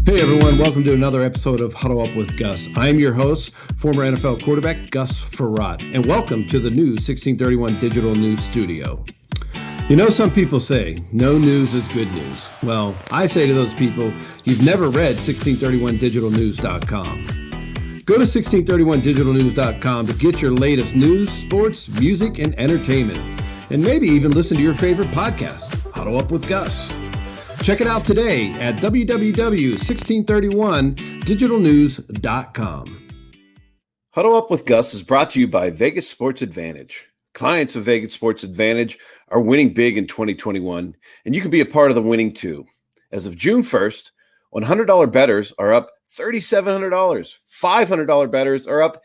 Hey everyone, welcome to another episode of Huddle Up with Gus. I'm your host, former NFL quarterback Gus Frerotte, and welcome to the new 1631 Digital News Studio. You know, some people say, no news is good news. Well, I say to those people, you've never read 1631digitalnews.com. Go to 1631digitalnews.com to get your latest news, sports, music, and entertainment. And maybe even listen to your favorite podcast, Huddle Up with Gus. Check it out today at www.1631digitalnews.com. Huddle Up with Gus is brought to you by Vegas Sports Advantage. Clients of Vegas Sports Advantage are winning big in 2021, and you can be a part of the winning too. As of June 1st, $100 bettors are up $3,700. $500 bettors are up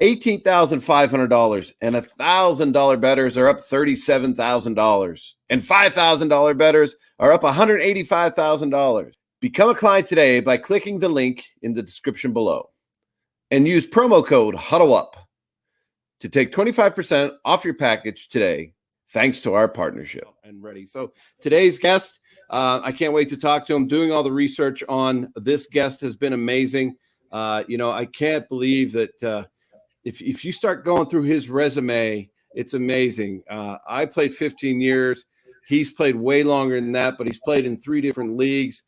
$18,500, and $1,000 bettors are up $37,000, and $5,000 bettors are up $185,000. Become a client today by clicking the link in the description below, and use promo code HUDDLEUP to take 25% off your package today, thanks to our partnership. And ready. So today's guest, I can't wait to talk to him. Doing all the research on this guest has been amazing. I can't believe that. If you start going through his resume, it's amazing. I played 15 years. He's played way longer than that, but he's played in 3 different leagues.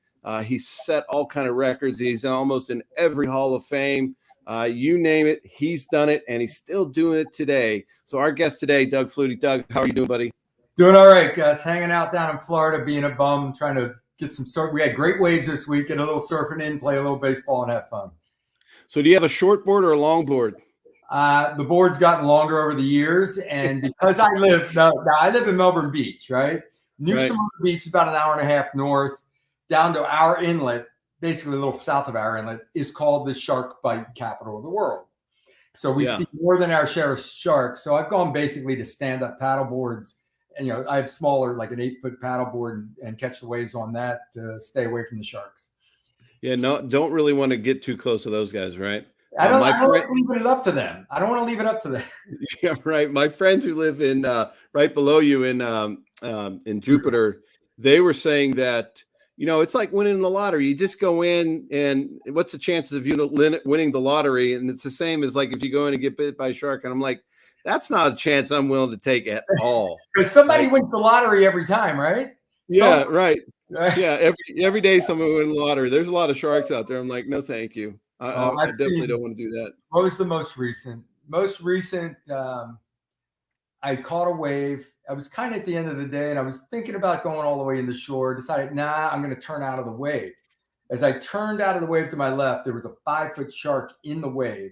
He's set all kind of records. He's almost in every Hall of Fame. You name it, he's done it, and he's still doing it today. So our guest today, Doug Flutie. Doug, how are you doing, buddy? Doing all right, Gus. Hanging out down in Florida, being a bum, trying to get some surf. We had great waves this week, get a little surfing in, play a little baseball, and have fun. So do you have a short board or a long board? The board's gotten longer over the years, and because I live in Melbourne Beach, right? New Smyrna Beach is about an hour and a half north, down to our inlet, basically a little south of our inlet, is called the shark bite capital of the world. So we see more than our share of sharks. So I've gone basically to stand-up paddle boards, and I have smaller, like an 8-foot paddle board, and catch the waves on that to stay away from the sharks. Yeah, no, don't really want to get too close to those guys, right? I don't want to leave it up to them. Yeah, right. My friends who live in right below you in Jupiter, they were saying that, it's like winning the lottery. You just go in, and what's the chances of you winning the lottery? And it's the same as like if you go in and get bit by a shark. And I'm like, that's not a chance I'm willing to take at all. Because somebody wins the lottery every time, right? Yeah, right. Yeah, every day someone wins the lottery. There's a lot of sharks out there. I'm like, no, thank you. I definitely don't want to do that. What was the most recent? I caught a wave. I was kind of at the end of the day, and I was thinking about going all the way in the shore. Decided, I'm going to turn out of the wave. As I turned out of the wave to my left, there was a 5-foot shark in the wave,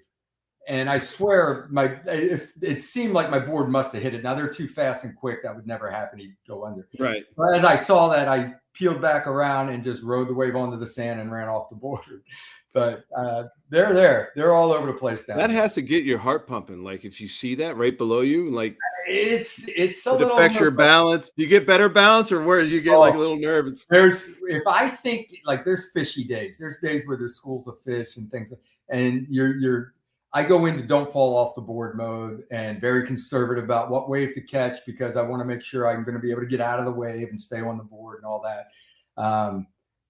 and I swear, it seemed like my board must have hit it. Now they're too fast and quick; that would never happen. He'd go under. Right. But as I saw that, I peeled back around and just rode the wave onto the sand and ran off the board. But they're there. They're all over the place down there. That there. has to get your heart pumping. Like if you see that right below you, like it affects your balance. Do you get better balance, or where do you get like a little nervous? If I think like there's fishy days. There's days where there's schools of fish and things, and I go into don't fall off the board mode and very conservative about what wave to catch because I want to make sure I'm going to be able to get out of the wave and stay on the board and all that.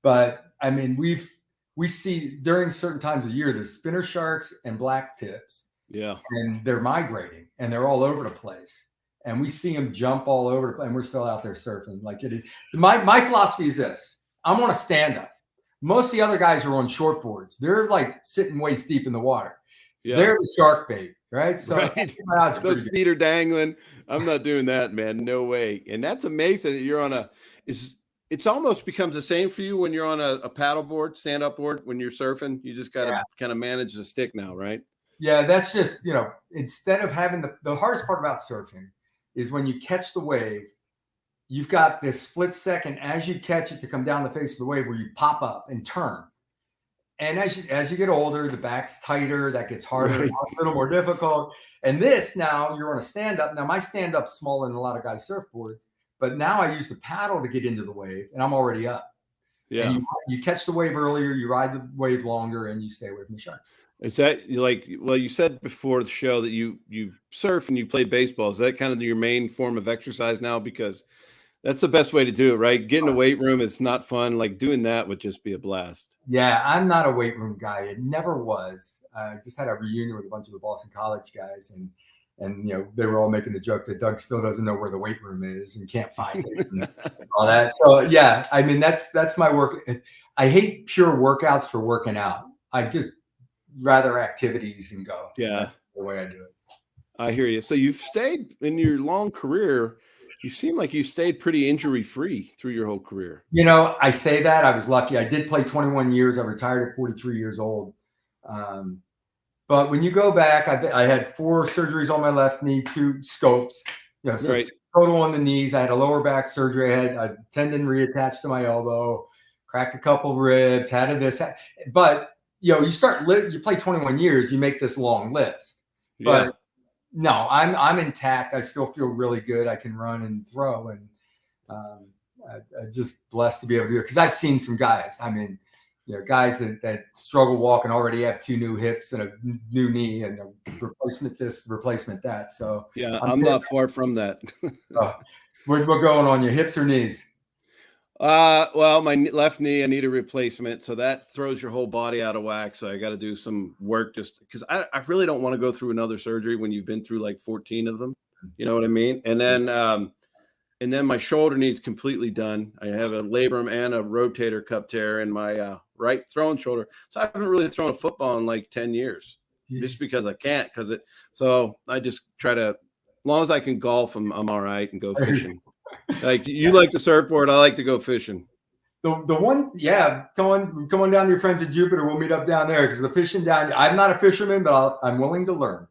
But I mean, we see during certain times of year, there's spinner sharks and black tips. Yeah. And they're migrating and they're all over the place. And we see them jump all over the place, and we're still out there surfing. Like it is. My philosophy is this. I'm on a stand-up. Most of the other guys are on short boards. They're like sitting waist deep in the water. Yeah. They're the shark bait, right? So those feet are dangling. I'm not doing that, man. No way. And that's amazing that you're on it's almost becomes the same for you when you're on a paddle board, stand-up board, when you're surfing. You just got to kind of manage the stick now, right? Yeah, that's just, instead of having the hardest part about surfing is when you catch the wave, you've got this split second as you catch it to come down the face of the wave where you pop up and turn. And as you get older, the back's tighter, that gets harder, a little more difficult. And this now, you're on a stand-up. Now, my stand-up's smaller than a lot of guys' surfboards. But now I use the paddle to get into the wave, and I'm already up. Yeah. And you catch the wave earlier, you ride the wave longer, and you stay away from the sharks. Is that you said before the show that you surf and you play baseball. Is that kind of your main form of exercise now? Because That's the best way to do it, right? Getting a weight room is not fun. Like doing that would just be a blast. Yeah, I'm not a weight room guy. It never was. I just had a reunion with a bunch of the Boston College guys, and they were all making the joke that Doug still doesn't know where the weight room is and can't find it and all that. So yeah, I mean that's my work. I hate pure workouts for working out. I just rather activities and go. Yeah, that's the way I do it. I hear you. So you've stayed in your long career. You seem like you stayed pretty injury-free through your whole career. I say that. I was lucky. I did play 21 years. I retired at 43 years old. But when you go back, I had 4 surgeries on my left knee, 2 scopes. So right. Total on the knees. I had a lower back surgery. I had a tendon reattached to my elbow, cracked a couple ribs, had this. But, you play 21 years, you make this long list. But yeah. No, I'm intact. I still feel really good. I can run and throw, and I'm just blessed to be able to do it because I've seen some guys. I mean, guys that struggle walking already have 2 new hips and a new knee and a replacement this, replacement that. So yeah, I'm not far from that. What going on, your hips or knees? Well, my left knee, I need a replacement. So that throws your whole body out of whack. So I got to do some work just because I really don't want to go through another surgery when you've been through like 14 of them. You know what I mean? And then my shoulder needs completely done. I have a labrum and a rotator cuff tear in my right throwing shoulder. So I haven't really thrown a football in like 10 years just because I can't so I just try to, as long as I can golf, I'm all right and go fishing. Like you like to surfboard, I like to go fishing. The one, yeah, come on down to your friends at Jupiter. We'll meet up down there because the fishing down. I'm not a fisherman, but I'm willing to learn.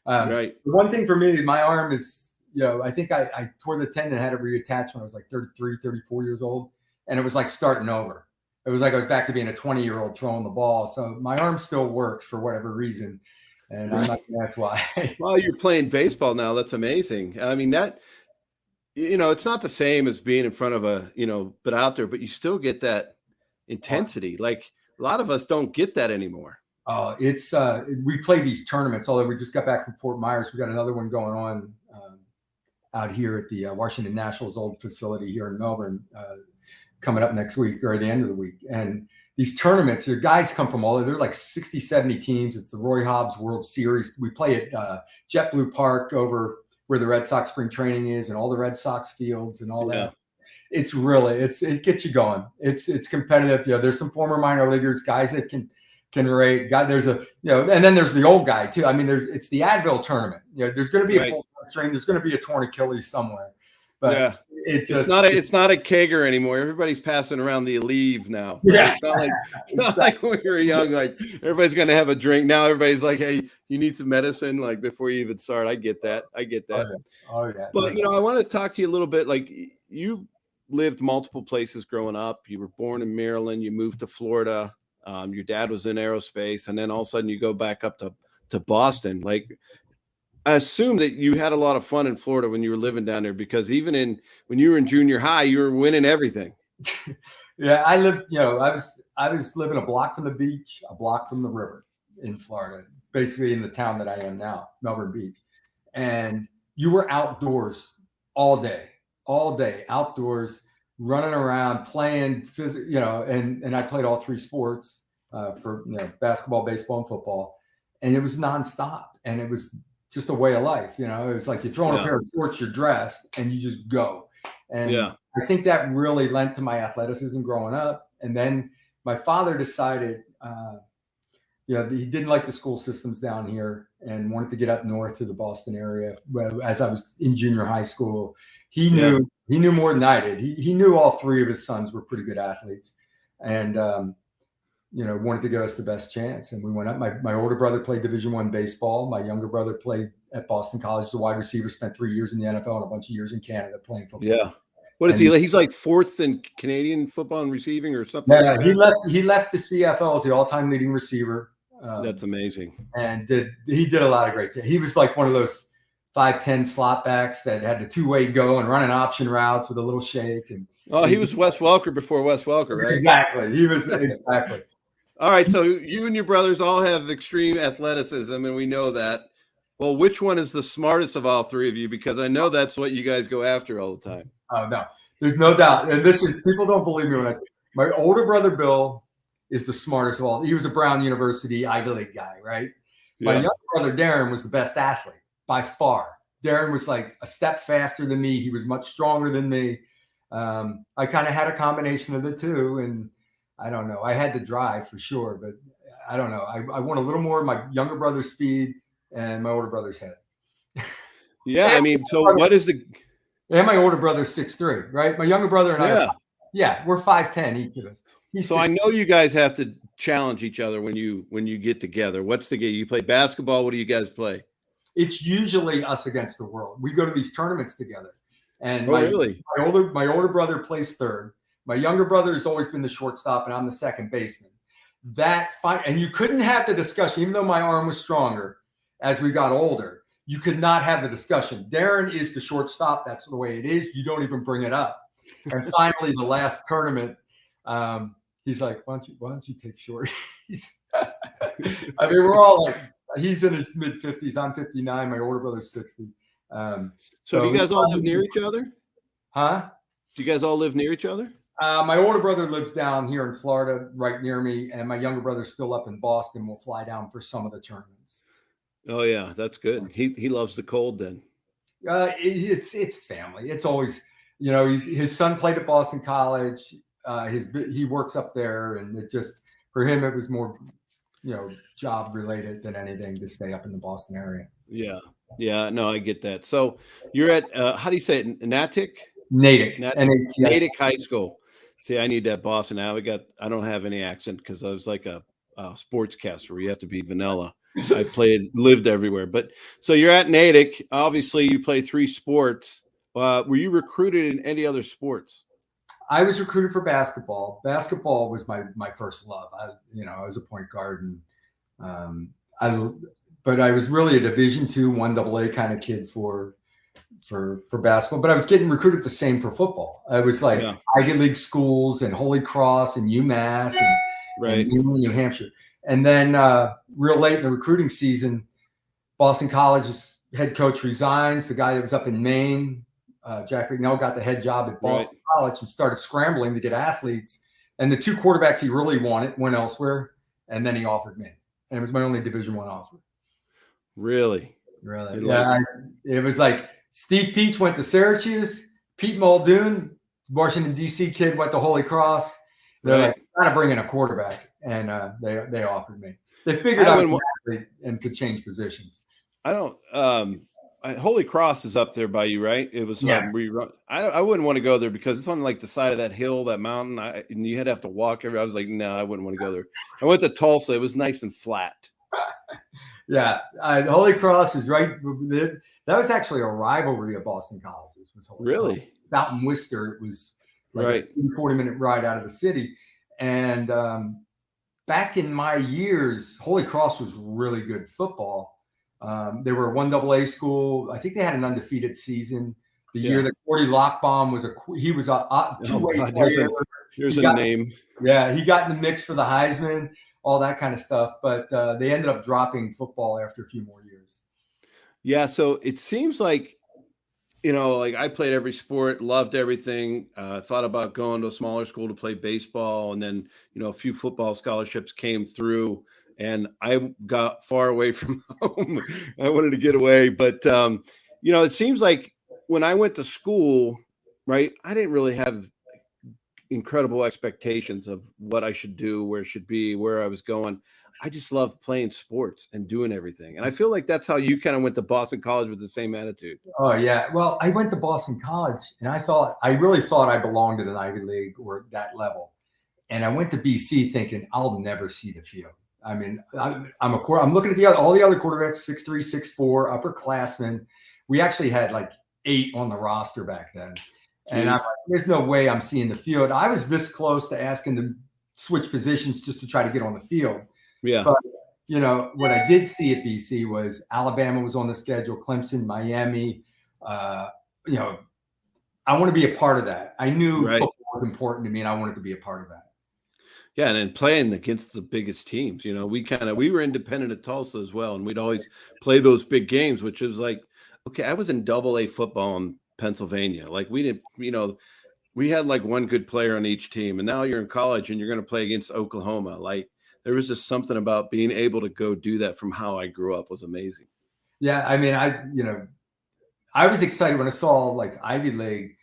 Right. The one thing for me, my arm is, I think I tore the tendon, had it reattached when I was like 33, 34 years old, and it was like starting over. It was like I was back to being a 20-year-old throwing the ball. So my arm still works for whatever reason, and I'm not going to ask why. Well, you're playing baseball now. That's amazing. I mean that. It's not the same as being in front of but out there, but you still get that intensity. Like a lot of us don't get that anymore. Oh, it's we play these tournaments, although we just got back from Fort Myers. We got another one going on out here at the Washington Nationals old facility here in Melbourne coming up next week or the end of the week. And these tournaments, your guys come from all over. They're like 60, 70 teams. It's the Roy Hobbs World Series. We play at JetBlue Park over where the Red Sox spring training is and all the Red Sox fields and all that. It's really, it gets you going. It's competitive. There's some former minor leaguers, guys that can rate. There's and then there's the old guy too. I mean, it's the Advil tournament. There's going to be a pulled string. There's going to be a torn Achilles somewhere. But it's not a kegger anymore. Everybody's passing around the Aleve now. Yeah. It's not like when we were young, like everybody's going to have a drink. Now everybody's like, hey, you need some medicine, like before you even start. I get that. Oh, yeah. But, I want to talk to you a little bit. Like you lived multiple places growing up. You were born in Maryland. You moved to Florida. Your dad was in aerospace. And then all of a sudden you go back up to Boston. Like, I assume that you had a lot of fun in Florida when you were living down there, because even when you were in junior high, you were winning everything. Yeah, I lived, I was living a block from the beach, a block from the river in Florida, basically in the town that I am now, Melbourne Beach. And you were outdoors all day, outdoors, running around, playing, and I played all 3 sports for basketball, baseball, and football. And it was nonstop. And it was just a way of life. It was like you're throwing a pair of shorts, you're dressed, and you just go. And I think that really lent to my athleticism growing up. And then my father decided, he didn't like the school systems down here and wanted to get up north to the Boston area. As I was in junior high school, he knew more than I did. He knew all 3 of his sons were pretty good athletes, and wanted to give us the best chance. And we went up. My older brother played Division I baseball. My younger brother played at Boston College as a wide receiver, spent 3 years in the NFL and a bunch of years in Canada playing football. Yeah. What is he? He's like 4th in Canadian football and receiving or something. Yeah, like he left the CFL as the all-time leading receiver. That's amazing. And he did a lot of great things. He was like one of those 5'10" slot backs that had the 2-way go and running option routes with a little shake. And he was Wes Welker before Wes Welker, right? Exactly. He was exactly. All right, so you and your brothers all have extreme athleticism, and we know that. Well, which one is the smartest of all 3 of you? Because I know that's what you guys go after all the time. Oh, no. There's no doubt. And people don't believe me when I say my older brother, Bill, is the smartest of all. He was a Brown University Ivy League guy, right? Yeah. My younger brother, Darren, was the best athlete by far. Darren was like a step faster than me. He was much stronger than me. I kind of had a combination of the two. And I don't know. I had to drive for sure, but I don't know. I want a little more of my younger brother's speed and my older brother's head. Yeah, I mean, so what is the... And my older brother's 6'3", right? My younger brother and I, we're 5'10" each of us. So 6'3". I know you guys have to challenge each other when you get together. What's the game? You play basketball? What do you guys play? It's usually us against the world. We go to these tournaments together. And really? My older brother plays third. My younger brother has always been the shortstop, and I'm the second baseman. And you couldn't have the discussion, even though my arm was stronger as we got older. You could not have the discussion. Darren is the shortstop. That's the way it is. You don't even bring it up. And finally, the last tournament, he's like, why don't you take short? I mean, we're all like, he's in his mid-50s. I'm 59. My older brother's 60. So do you guys all live near each other? Huh? Do you guys all live near each other? My older brother lives down here in Florida, right near me. And my younger brother's still up in Boston. We'll fly down for some of the tournaments. Oh yeah, that's good. He loves the cold then. It's family. It's always, his son played at Boston College. He works up there, and it just, for him, it was more, job related than anything to stay up in the Boston area. Yeah. Yeah. No, I get that. So you're at, how do you say it? Natick? Natick. Natick High School. See, I need that Boston. I don't have any accent because I was like a sportscaster where you have to be vanilla. I lived everywhere. But so you're at Natick. Obviously, you play 3 sports. Were you recruited in any other sports? I was recruited for basketball. Basketball was my first love. I was a point guard, and but I was really a Division II, 1AA kind of kid for basketball. But I was getting recruited the same for football. I was like Ivy League schools and Holy Cross and UMass and New Hampshire. And then real late in the recruiting season, Boston College's head coach resigns. The guy that was up in Maine, Jack Rignell, got the head job at Boston College and started scrambling to get athletes. And the 2 quarterbacks he really wanted went elsewhere. And then he offered me. And it was my only Division I offer. Really? Yeah. It was like Steve Peach went to Syracuse. Pete Muldoon, Washington, D.C. kid, went to Holy Cross. They're like, got to bring in a quarterback. And they offered me. They figured I was an athlete and could change positions. I don't. Holy Cross is up there by you, right? It was. I wouldn't want to go there because it's on like the side of that hill, that mountain, and you had to have to walk. I was like, no, I wouldn't want to go there. I went to Tulsa. It was nice and flat. Yeah, Holy Cross is right. That was actually a rivalry of Boston College's. Was Holy Cross. Out in Worcester, it was like a 40-minute ride out of the city, and back in my years, Holy Cross was really good football. They were a 1AA school. I think they had an undefeated season. The year that Cordy Lockbaum was a two-way player. Here's a name. Yeah, he got in the mix for the Heisman, all that kind of stuff. But they ended up dropping football after a few more years. Yeah, so it seems like, like I played every sport, loved everything, thought about going to a smaller school to play baseball. And then, a few football scholarships came through and I got far away from home. I wanted to get away. But, it seems like when I went to school, right, I didn't really have incredible expectations of what I should do, where it should be, where I was going. I just love playing sports and doing everything. And I feel like that's how you kind of went to Boston College with the same attitude. Oh, yeah. Well, I went to Boston College and I really thought I belonged at an Ivy League or that level. And I went to BC thinking I'll never see the field. I mean, I'm looking at all the other quarterbacks, 6'3", 6'4", upperclassmen. We actually had like 8 on the roster back then. And I'm like, there's no way I'm seeing the field. I was this close to asking to switch positions just to try to get on the field. Yeah. But, what I did see at BC was Alabama was on the schedule, Clemson, Miami. I want to be a part of that. I knew football was important to me and I wanted to be a part of that. Yeah. And then playing against the biggest teams, we were independent at Tulsa as well. And we'd always play those big games, which is like, okay, I was in AA football in Pennsylvania. Like we didn't, We had like one good player on each team, and now you're in college and you're going to play against Oklahoma. Like there was just something about being able to go do that from how I grew up was amazing. Yeah, I mean, I was excited when I saw like Ivy League.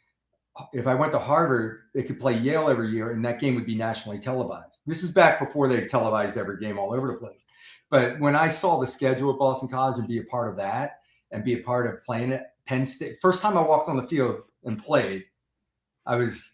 If I went to Harvard, they could play Yale every year, and that game would be nationally televised. This is back before they televised every game all over the place. But when I saw the schedule at Boston College and be a part of that and be a part of playing at Penn State, first time I walked on the field and played, I was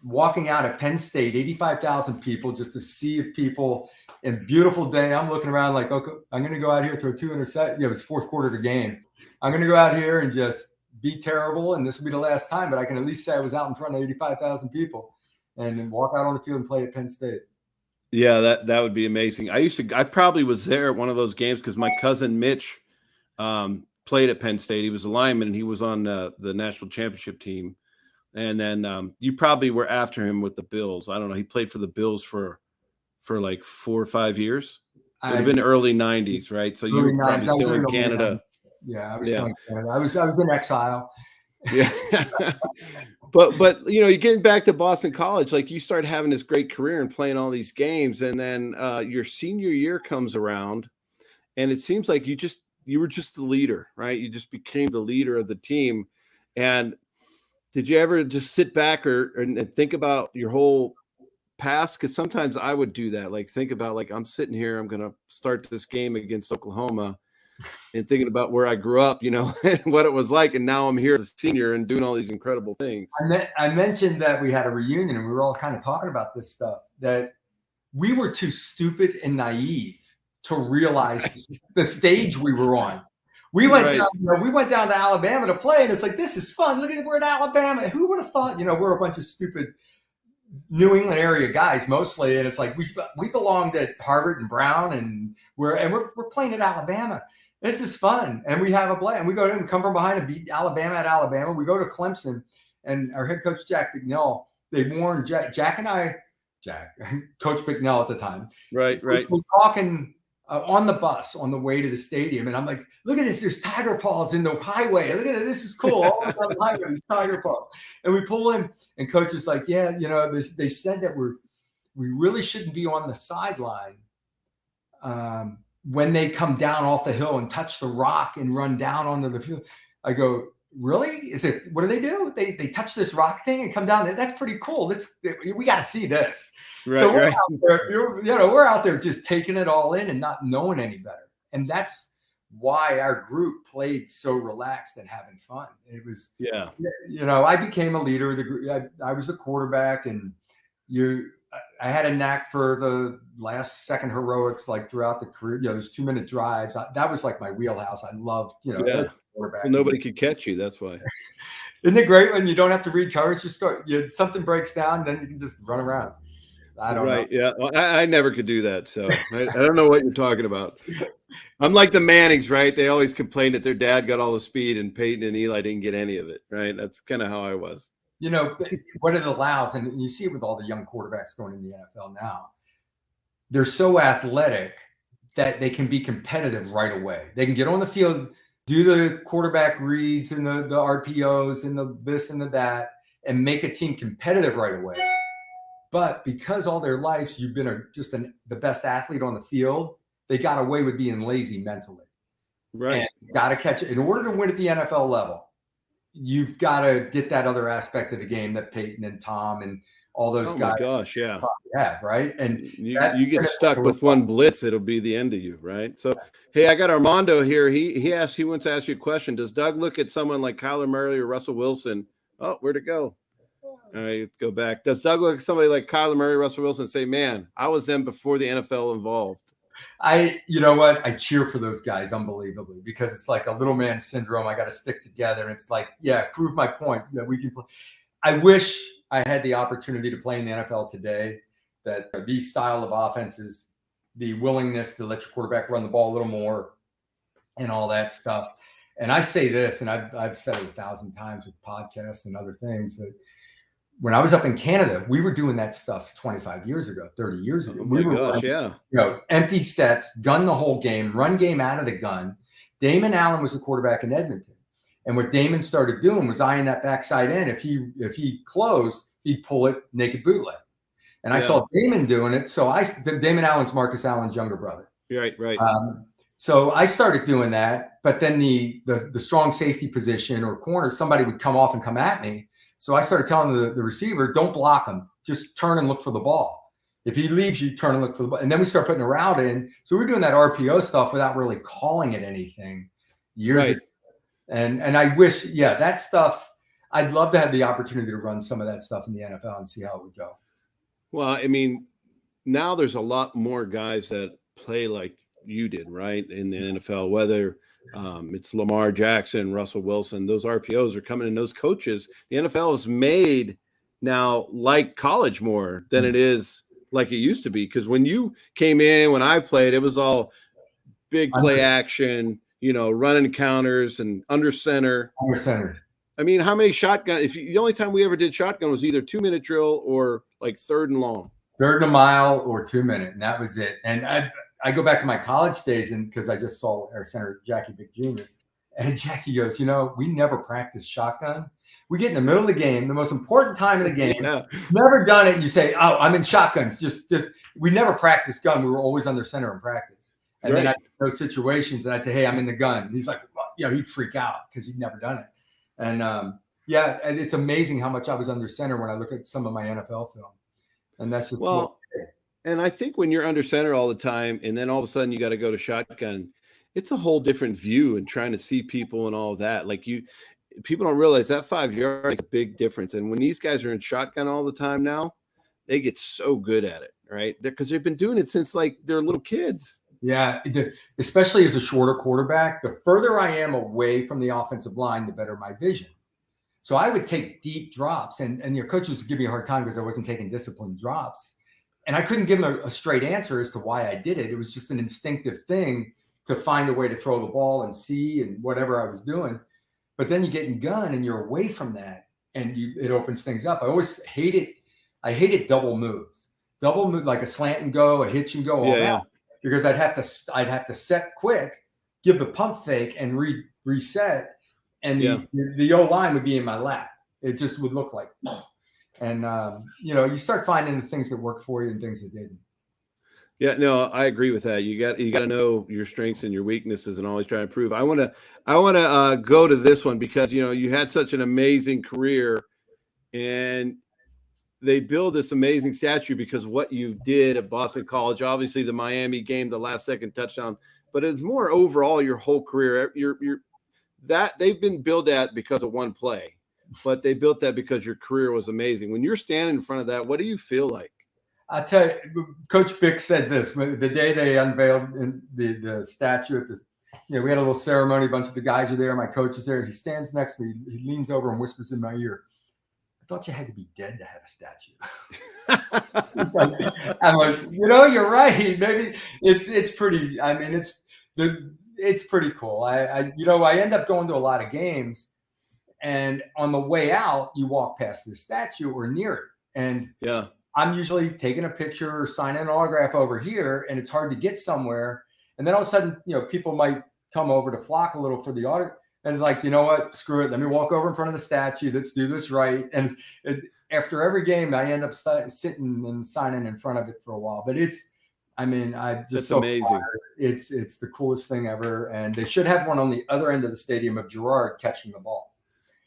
walking out at Penn State, 85,000 people, just a sea of people, and beautiful day. I'm looking around like, okay, I'm going to go out here, throw 2 interceptions. It was fourth quarter of the game. I'm going to go out here and just be terrible, and this will be the last time, but I can at least say I was out in front of 85,000 people and then walk out on the field and play at Penn State. Yeah, that would be amazing. I probably was there at one of those games because my cousin Mitch played at Penn State. He was a lineman, and he was on the national championship team. And then you probably were after him with the Bills. I don't know. He played for the Bills for like 4 or 5 years. It would have been early 90s, right? So you were probably still in Canada. Yeah, I was still in Canada. I was in exile. Yeah. But you're getting back to Boston College, like you start having this great career and playing all these games, and then your senior year comes around, and it seems like you were just the leader, right? You just became the leader of the team. And did you ever just sit back and think about your whole past? Because sometimes I would do that, like think about like I'm sitting here, I'm going to start this game against Oklahoma, and thinking about where I grew up, and what it was like. And now I'm here as a senior and doing all these incredible things. I mentioned that we had a reunion and we were all kind of talking about this stuff, that we were too stupid and naive to realize the stage we were on. We went down to Alabama to play, and it's like, this is fun. Look at it, we're in Alabama. Who would have thought, we're a bunch of stupid New England area guys mostly. And it's like, we belonged at Harvard and Brown, and we're playing at Alabama. This is fun, and we have a blast. And we go in and come from behind and beat Alabama at Alabama. We go to Clemson, and our head coach, Jack Bicknell, they warned Jack and I, Coach Bicknell at the time. Right. We're talking on the bus on the way to the stadium, and I'm like, look at this. There's tiger paws in the highway. Look at it. This is cool. All the highway, there's tiger paws. And we pull in, and Coach is like, yeah, they said that we really shouldn't be on the sideline when they come down off the hill and touch the rock and run down onto the field. I go, really? What do they do? They touch this rock thing and come down. That's pretty cool. We got to see this. Right, so we're out there, we're out there just taking it all in and not knowing any better. And that's why our group played so relaxed and having fun. It was, I became a leader of the group. I was a quarterback, and I had a knack for the last second heroics, like throughout the career. Those 2-minute drives. That was like my wheelhouse. I loved, as a quarterback. Well, nobody could catch you. That's why. Isn't it great when you don't have to read covers? Just something breaks down, then you can just run around. I don't know. Right. Yeah. Well, I never could do that. So I don't know what you're talking about. I'm like the Mannings, right? They always complained that their dad got all the speed and Peyton and Eli didn't get any of it. Right. That's kind of how I was. What it allows, and you see it with all the young quarterbacks going in the NFL now, they're so athletic that they can be competitive right away. They can get on the field, do the quarterback reads and the RPOs and the this and the that, and make a team competitive right away. But because all their lives you've been the best athlete on the field, they got away with being lazy mentally. Right. And got to catch it. In order to win at the NFL level, you've got to get that other aspect of the game that Peyton and Tom and all those guys. Oh my gosh, yeah. Have, right? And you get stuck with one blitz, it'll be the end of you, right? So, hey, I got Armando here. He wants to ask you a question. Does Doug look at someone like Kyler Murray or Russell Wilson? Oh, where'd it go? All right, let's go back. Does Doug look at somebody like Kyler Murray, Russell Wilson, and say, man, I was them before the NFL involved? You know what? I cheer for those guys unbelievably, because it's like a little man syndrome. I got to stick together. And it's like, prove my point that we can play. I wish I had the opportunity to play in the NFL today, that these style of offenses, the willingness to let your quarterback run the ball a little more and all that stuff. And I say this, and I've said it 1,000 times with podcasts and other things, that when I was up in Canada, we were doing that stuff 25 years ago, 30 years ago. Oh my gosh, yeah. Empty sets, gun the whole game, run game out of the gun. Damon Allen was the quarterback in Edmonton. And what Damon started doing was eyeing that backside end. If he closed, he'd pull it naked bootleg. And I saw Damon doing it. So Damon Allen's Marcus Allen's younger brother. Right. So I started doing that, but then the strong safety position or corner, somebody would come off and come at me. So I started telling the receiver, don't block him. Just turn and look for the ball. If he leaves, you turn and look for the ball. And then we start putting the route in. So we're doing that RPO stuff without really calling it anything years ago. And I wish, that stuff, I'd love to have the opportunity to run some of that stuff in the NFL and see how it would go. Well, I mean, now there's a lot more guys that play like you did, right, in the NFL, whether it's Lamar Jackson, Russell Wilson, those RPOs are coming in. Those coaches, the NFL is made now like college more than it is like it used to be. Because when you came in, when I played, it was all big play action, running counters and under center. I mean, how many shotgun? The only time we ever did shotgun was either 2-minute drill or like 3rd and long. 3rd and a mile or 2 minute, and that was it. And I go back to my college days, and because I just saw our center Jackie Vick Jr. and Jackie goes, we never practiced shotgun. We get in the middle of the game, the most important time of the game. Never done it, and you say, "Oh, I'm in shotgun." Just we never practiced gun. We were always under center in practice. And then I those situations, and I'd say, "Hey, I'm in the gun." And he's like, well, he'd freak out because he'd never done it. And and it's amazing how much I was under center when I look at some of my NFL film. And that's just and I think when you're under center all the time, and then all of a sudden you got to go to shotgun, it's a whole different view and trying to see people and all that. Like people don't realize that 5 yards makes a big difference. And when these guys are in shotgun all the time now, they get so good at it, right? Because they've been doing it since like they're little kids. Yeah, especially as a shorter quarterback, the further I am away from the offensive line, the better my vision. So I would take deep drops, and your coaches would give me a hard time because I wasn't taking disciplined drops. And I couldn't give them a straight answer as to why I did it. It was just an instinctive thing to find a way to throw the ball and see and whatever I was doing. But then you get in gun and you're away from that, and it opens things up. I always hated double moves. Double move, like a slant and go, a hitch and go, all that. Because I'd have to set quick, give the pump fake, and reset, and the O-line would be in my lap. It just would look like, and you start finding the things that work for you and things that didn't. Yeah, no, I agree with that. You got to know your strengths and your weaknesses, and always try to improve. I want to go to this one because you had such an amazing career, and they build this amazing statue because what you did at Boston College, obviously the Miami game, the last second touchdown, but it's more overall your whole career. That they've been built at because of one play, but they built that because your career was amazing. When you're standing in front of that, what do you feel like? I'll tell you, Coach Bick said this the day they unveiled the statue at we had a little ceremony, a bunch of the guys are there, my coach is there. He stands next to me, he leans over and whispers in my ear, "I thought you had to be dead to have a statue." I'm like, you're right. Maybe it's pretty. I mean, it's pretty cool. I end up going to a lot of games, and on the way out, you walk past this statue or near it, and I'm usually taking a picture or signing an autograph over here, and it's hard to get somewhere. And then all of a sudden, people might come over to flock a little for the autograph. And it's like, you know what? Screw it. Let me walk over in front of the statue. Let's do this right. And after every game, I end up sitting and signing in front of it for a while. But I just so amazing. It's the coolest thing ever. And they should have one on the other end of the stadium of Gerard catching the ball.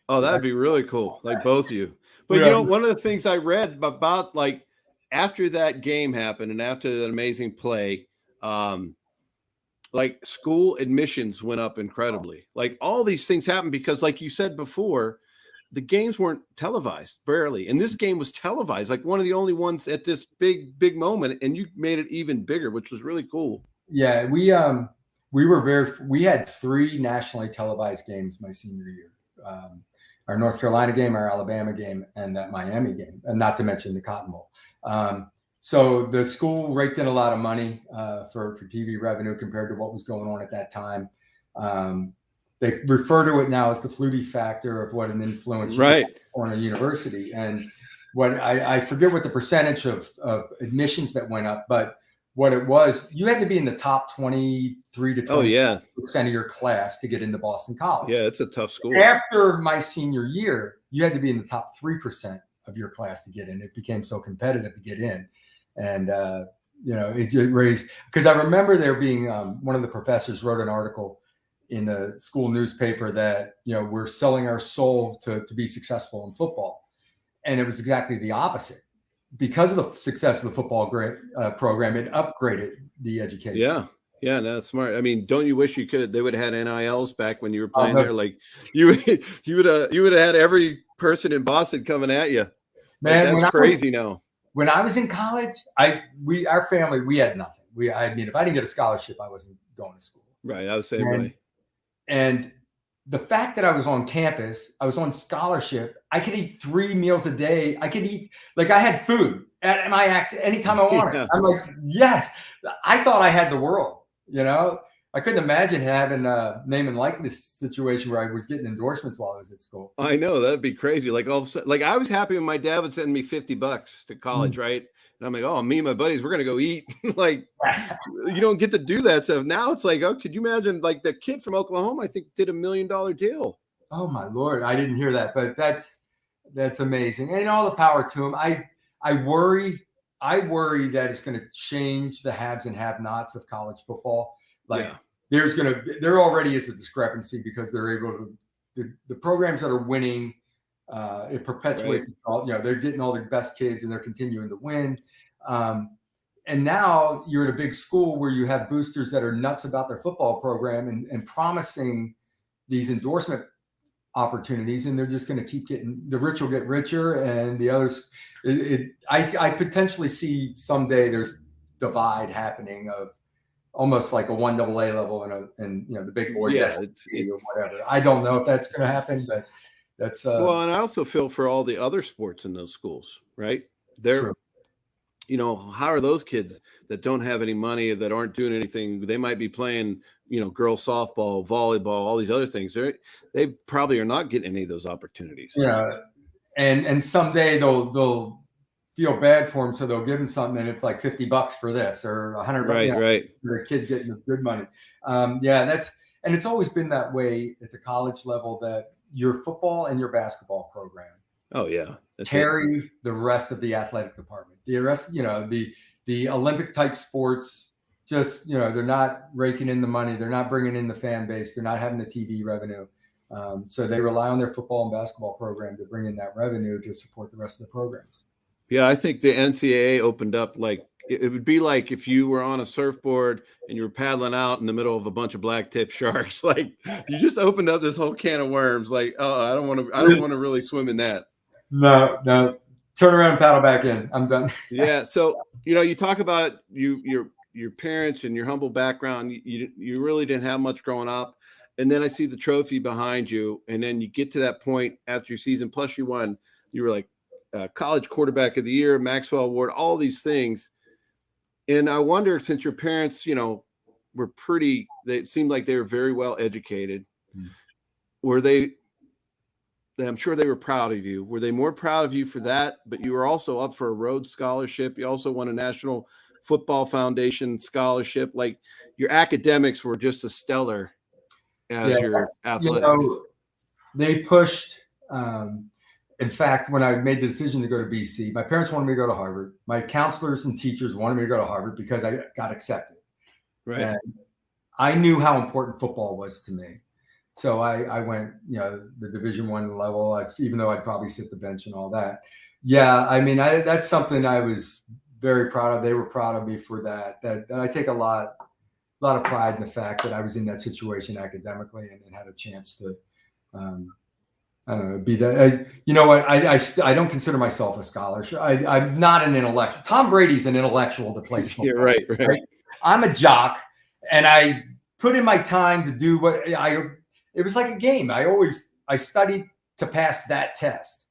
Oh, that'd be really cool. Like both of you. But one of the things I read about like after that game happened and after that amazing play, like school admissions went up incredibly. Like all these things happened because, like you said before, the games weren't televised, barely. And this game was televised, like one of the only ones at this big moment. And you made it even bigger, which was really cool. Yeah, we had 3 nationally televised games my senior year. Our North Carolina game, our Alabama game, and that Miami game, and not to mention the Cotton Bowl. So the school raked in a lot of money for TV revenue compared to what was going on at that time. They refer to it now as the Flutie factor of what an influence on a university. And what I forget what the percentage of admissions that went up, but what it was, you had to be in the top 23 to 20% of your class to get into Boston College. Yeah, it's a tough school. After my senior year, you had to be in the top 3% of your class to get in. It became so competitive to get in. And, it raised, because I remember there being one of the professors wrote an article in the school newspaper that, we're selling our soul to be successful in football. And it was exactly the opposite. Because of the success of the football program, it upgraded the education. Yeah, that's smart. I mean, don't you wish they would have had NILs back when you were playing there? Like you would have had every person in Boston coming at you. Man, that's crazy now. When I was in college, our family, we had nothing. If I didn't get a scholarship, I wasn't going to school. Right, I was the same way. And the fact that I was on campus, I was on scholarship, I could eat 3 meals a day. I could eat, I had food at my anytime I wanted. Yeah. I'm like, yes, I thought I had the world, I couldn't imagine having a name and likeness situation where I was getting endorsements while I was at school. I know, that'd be crazy. Like all of a sudden, I was happy when my dad would send me $50 to college, right? And I'm like, oh, me and my buddies, we're going to go eat. You don't get to do that stuff. Now it's like, oh, could you imagine the kid from Oklahoma, I think did $1 million deal. Oh my Lord. I didn't hear that, but that's amazing. And all the power to him. I worry that it's going to change the haves and have-nots of college football. There already is a discrepancy because they're able to, the programs that are winning, it perpetuates, they're getting all the best kids and they're continuing to win. And now you're at a big school where you have boosters that are nuts about their football program and promising these endorsement opportunities. And they're just going to keep the rich will get richer and the others. I potentially see someday there's divide happening of almost like a 1AA level and the big boys or whatever. I don't know if that's going to happen, but that's well, and I also feel for all the other sports in those schools, right? They're, how are those kids that don't have any money, that aren't doing anything? They might be playing, girls softball, volleyball, all these other things. They probably are not getting any of those opportunities. Yeah, and someday they'll feel bad for them, so they'll give them something, and it's like $50 for this or $100. Right. For the kid getting the good money. And it's always been that way at the college level that your football and your basketball program. Oh yeah, carry the rest of the athletic department. The rest, the Olympic type sports, just they're not raking in the money, they're not bringing in the fan base, they're not having the TV revenue. So they rely on their football and basketball program to bring in that revenue to support the rest of the programs. Yeah, I think the NCAA opened up it would be like if you were on a surfboard and you were paddling out in the middle of a bunch of black tip sharks. You just opened up this whole can of worms. I don't want to really swim in that. No. Turn around and paddle back in. I'm done. Yeah. So, you talk about your parents and your humble background. You really didn't have much growing up. And then I see the trophy behind you. And then you get to that point after your season, plus you won. You were college quarterback of the year, Maxwell Award, all these things. And I wonder, since your parents, were they seemed like they were very well educated. Were they, I'm sure they were proud of you. Were they more proud of you for that? But you were also up for a Rhodes Scholarship. You also won a National Football Foundation scholarship. Your academics were just as stellar as your athletics. They pushed. In fact, when I made the decision to go to BC, my parents wanted me to go to Harvard. My counselors and teachers wanted me to go to Harvard because I got accepted. Right. And I knew how important football was to me. So I went, the Division I level, even though I'd probably sit the bench and all that. Yeah, that's something I was very proud of. They were proud of me for that. That I take a lot of pride in the fact that I was in that situation academically and had a chance to, I don't know, be that. I don't consider myself a scholar. I'm not an intellectual. Tom Brady's an intellectual that plays football. You're right. I'm a jock, and I put in my time to do what it was like a game. I studied to pass that test,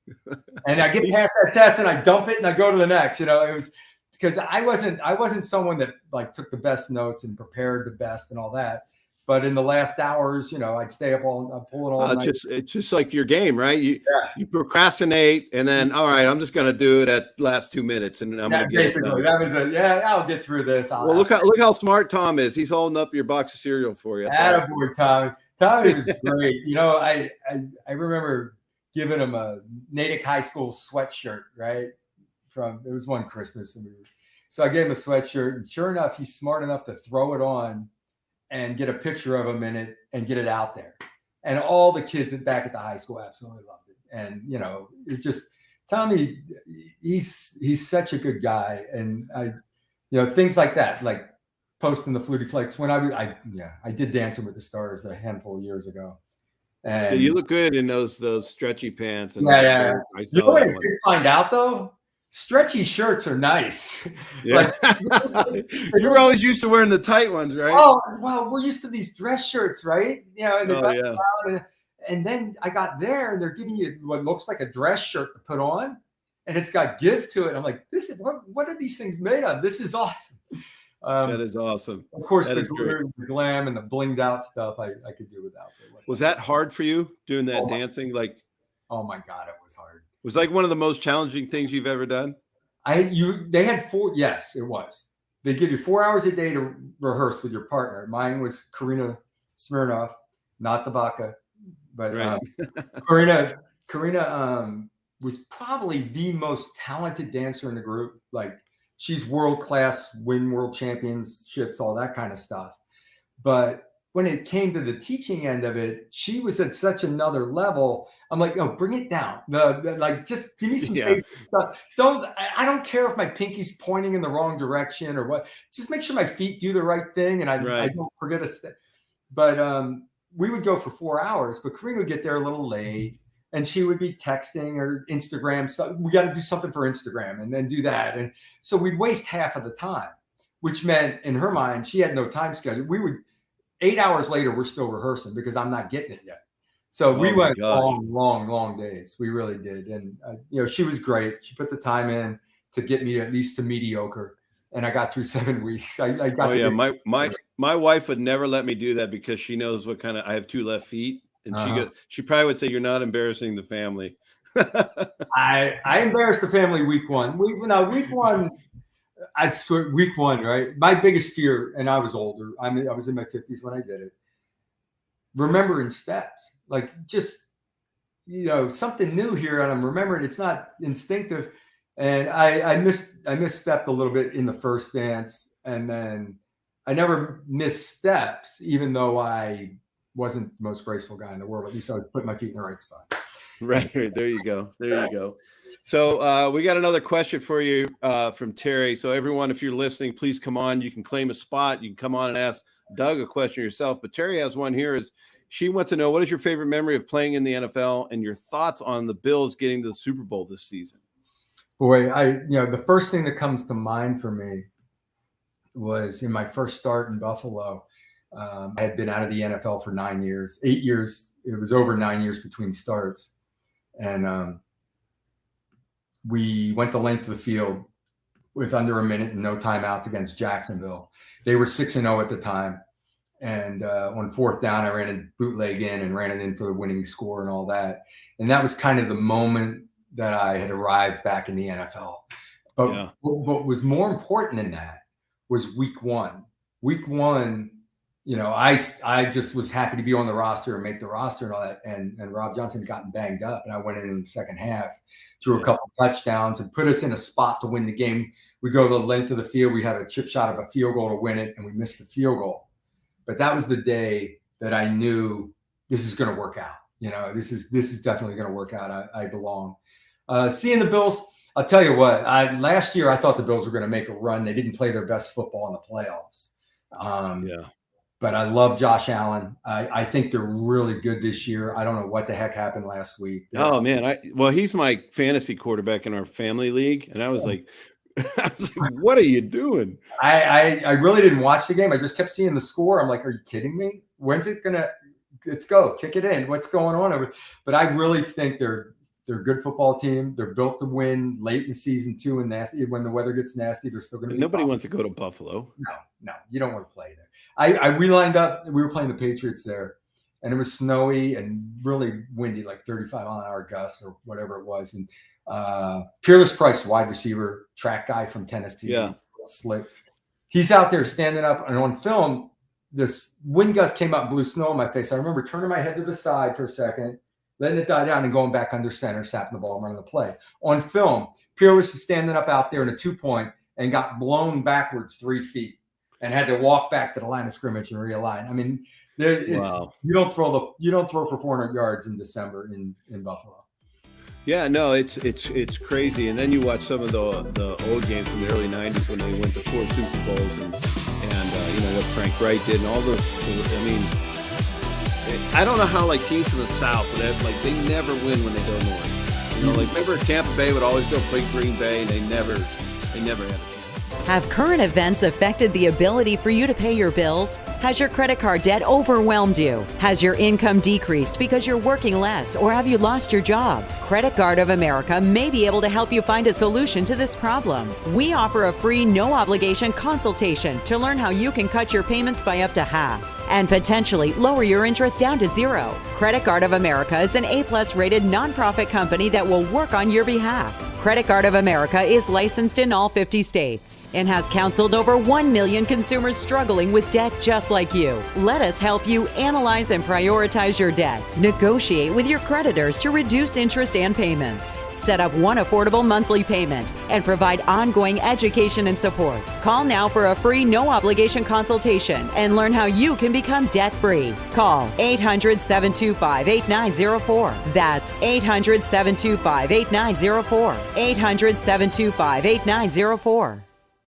and I get past that test and I dump it and I go to the next. It was because I wasn't someone that took the best notes and prepared the best and all that. But in the last hours, I'd stay up pulling all night. It's just like your game, right? You procrastinate, and then all right, I'm just going to do it at last 2 minutes, and I'm going to get it done. That was I'll get through this. Well, look how smart Tom is. He's holding up your box of cereal for you. Attaboy, Tommy. Tommy was great. I remember giving him a Natick High School sweatshirt, right? It was one Christmas, so I gave him a sweatshirt, and sure enough, he's smart enough to throw it on and get a picture of him in it and get it out there. And all the kids back at the high school absolutely loved it. And, it just, Tommy, he's such a good guy. And things like that, like posting the Flutie Flakes. When I did Dancing with the Stars a handful of years ago. And you look good in those stretchy pants. And yeah. You know what I did find out though? Stretchy shirts are nice. Yeah. You were always used to wearing the tight ones, right? Oh, well, we're used to these dress shirts, right? And then I got there and they're giving you what looks like a dress shirt to put on, and it's got give to it. I'm like, this is what are these things made of? This is awesome. That is awesome. Of course, the glam and the blinged out stuff I could do without. Was that hard for you doing that dancing? Oh my God, it was hard. Was one of the most challenging things you've ever done? They had 4. Yes, it was. They give you 4 hours a day to rehearse with your partner. Mine was Karina Smirnoff, not the vodka, but right. Karina was probably the most talented dancer in the group. Like, she's world-class, win world championships, all that kind of stuff. But when it came to the teaching end of it, she was at such another level. I'm like, oh, bring it down. Just give me some basic stuff. I don't care if my pinky's pointing in the wrong direction or what. Just make sure my feet do the right thing, and I don't forget a step. But we would go for 4 hours, but Karina would get there a little late, and she would be texting or Instagram stuff. We got to do something for Instagram, and then do that. And so we'd waste half of the time, which meant in her mind, she had no time schedule. 8 hours later, we're still rehearsing because I'm not getting it yet. So we went long days. We really did. And, she was great. She put the time in to get me at least to mediocre. And I got through 7 weeks. I got my wife would never let me do that because she knows what kind of, I have 2 left feet. And she probably would say, you're not embarrassing the family. I embarrassed the family week 1. Week 1, week 1, right? My biggest fear, and I was older. I was in my 50s when I did it. Remembering steps, just something new here, and I'm remembering it's not instinctive. And I misstepped a little bit in the first dance, and then I never missed steps, even though I wasn't the most graceful guy in the world. At least I was putting my feet in the right spot. Right. There you go. So we got another question for you from Terry. So everyone, if you're listening, please come on. You can claim a spot. You can come on and ask Doug a question yourself. But Terry has one here. She wants to know, what is your favorite memory of playing in the NFL and your thoughts on the Bills getting to the Super Bowl this season? Boy, the first thing that comes to mind for me was in my first start in Buffalo. I had been out of the NFL for 9 years, 8 years. It was over 9 years between starts. And we went the length of the field with under a minute and no timeouts against Jacksonville. They were 6-0 at the time. And on 4th down, I ran a bootleg in and ran it in for the winning score and all that. And that was kind of the moment that I had arrived back in the NFL. But what was more important than that was week 1. Week 1, I just was happy to be on the roster and make the roster and all that. And Rob Johnson had gotten banged up, and I went in the second half, threw a couple touchdowns, and put us in a spot to win the game. We go the length of the field. We had a chip shot of a field goal to win it, and we missed the field goal. But that was the day that I knew this is going to work out. This is definitely going to work out. I belong. Seeing the Bills, I'll tell you what. Last year I thought the Bills were going to make a run. They didn't play their best football in the playoffs. But I love Josh Allen. I think they're really good this year. I don't know what the heck happened last week. Oh man, he's my fantasy quarterback in our family league, and I was like, what are you doing? I really didn't watch the game. I just kept seeing the score. I'm like, are you kidding me? When's it gonna? Let's go, kick it in. What's going on over? But I really think they're a good football team. They're built to win late in season 2 and nasty. When the weather gets nasty, they're still going to. Nobody wants to go to Buffalo. No, you don't want to play there. We lined up. We were playing the Patriots there, and it was snowy and really windy, like 35-mile-an-hour gusts or whatever it was. And Peerless Price, wide receiver, track guy from Tennessee, slick. He's out there standing up, and on film, this wind gust came up and blew snow in my face. I remember turning my head to the side for a second, letting it die down, and going back under center, snapping the ball and running the play. On film, Peerless is standing up out there in a 2-point and got blown backwards 3 feet and had to walk back to the line of scrimmage and realign. I mean, you don't throw for 400 yards in December in Buffalo. Yeah, no, it's crazy. And then you watch some of the old games from the early 90s when they went to 4 Super Bowls and what Frank Wright did and all those. I mean, I don't know how like teams from the South would have, like, they never win when they go north. Like remember Tampa Bay would always go play Green Bay and they never had a chance. Have current events affected the ability for you to pay your bills? Has your credit card debt overwhelmed you? Has your income decreased because you're working less, or have you lost your job? Credit Card of America may be able to help you find a solution to this problem. We offer a free, no-obligation consultation to learn how you can cut your payments by up to half and potentially lower your interest down to zero. Credit Card of America is an A+ rated nonprofit company that will work on your behalf. Credit Card of America is licensed in all 50 states and has counseled over 1 million consumers struggling with debt just like you. Let us help you analyze and prioritize your debt. Negotiate with your creditors to reduce interest and payments. Set up one affordable monthly payment and provide ongoing education and support. Call now for a free no-obligation consultation and learn how you can become debt-free. Call 800-725-8904. That's 800-725-8904. 800-725-8904.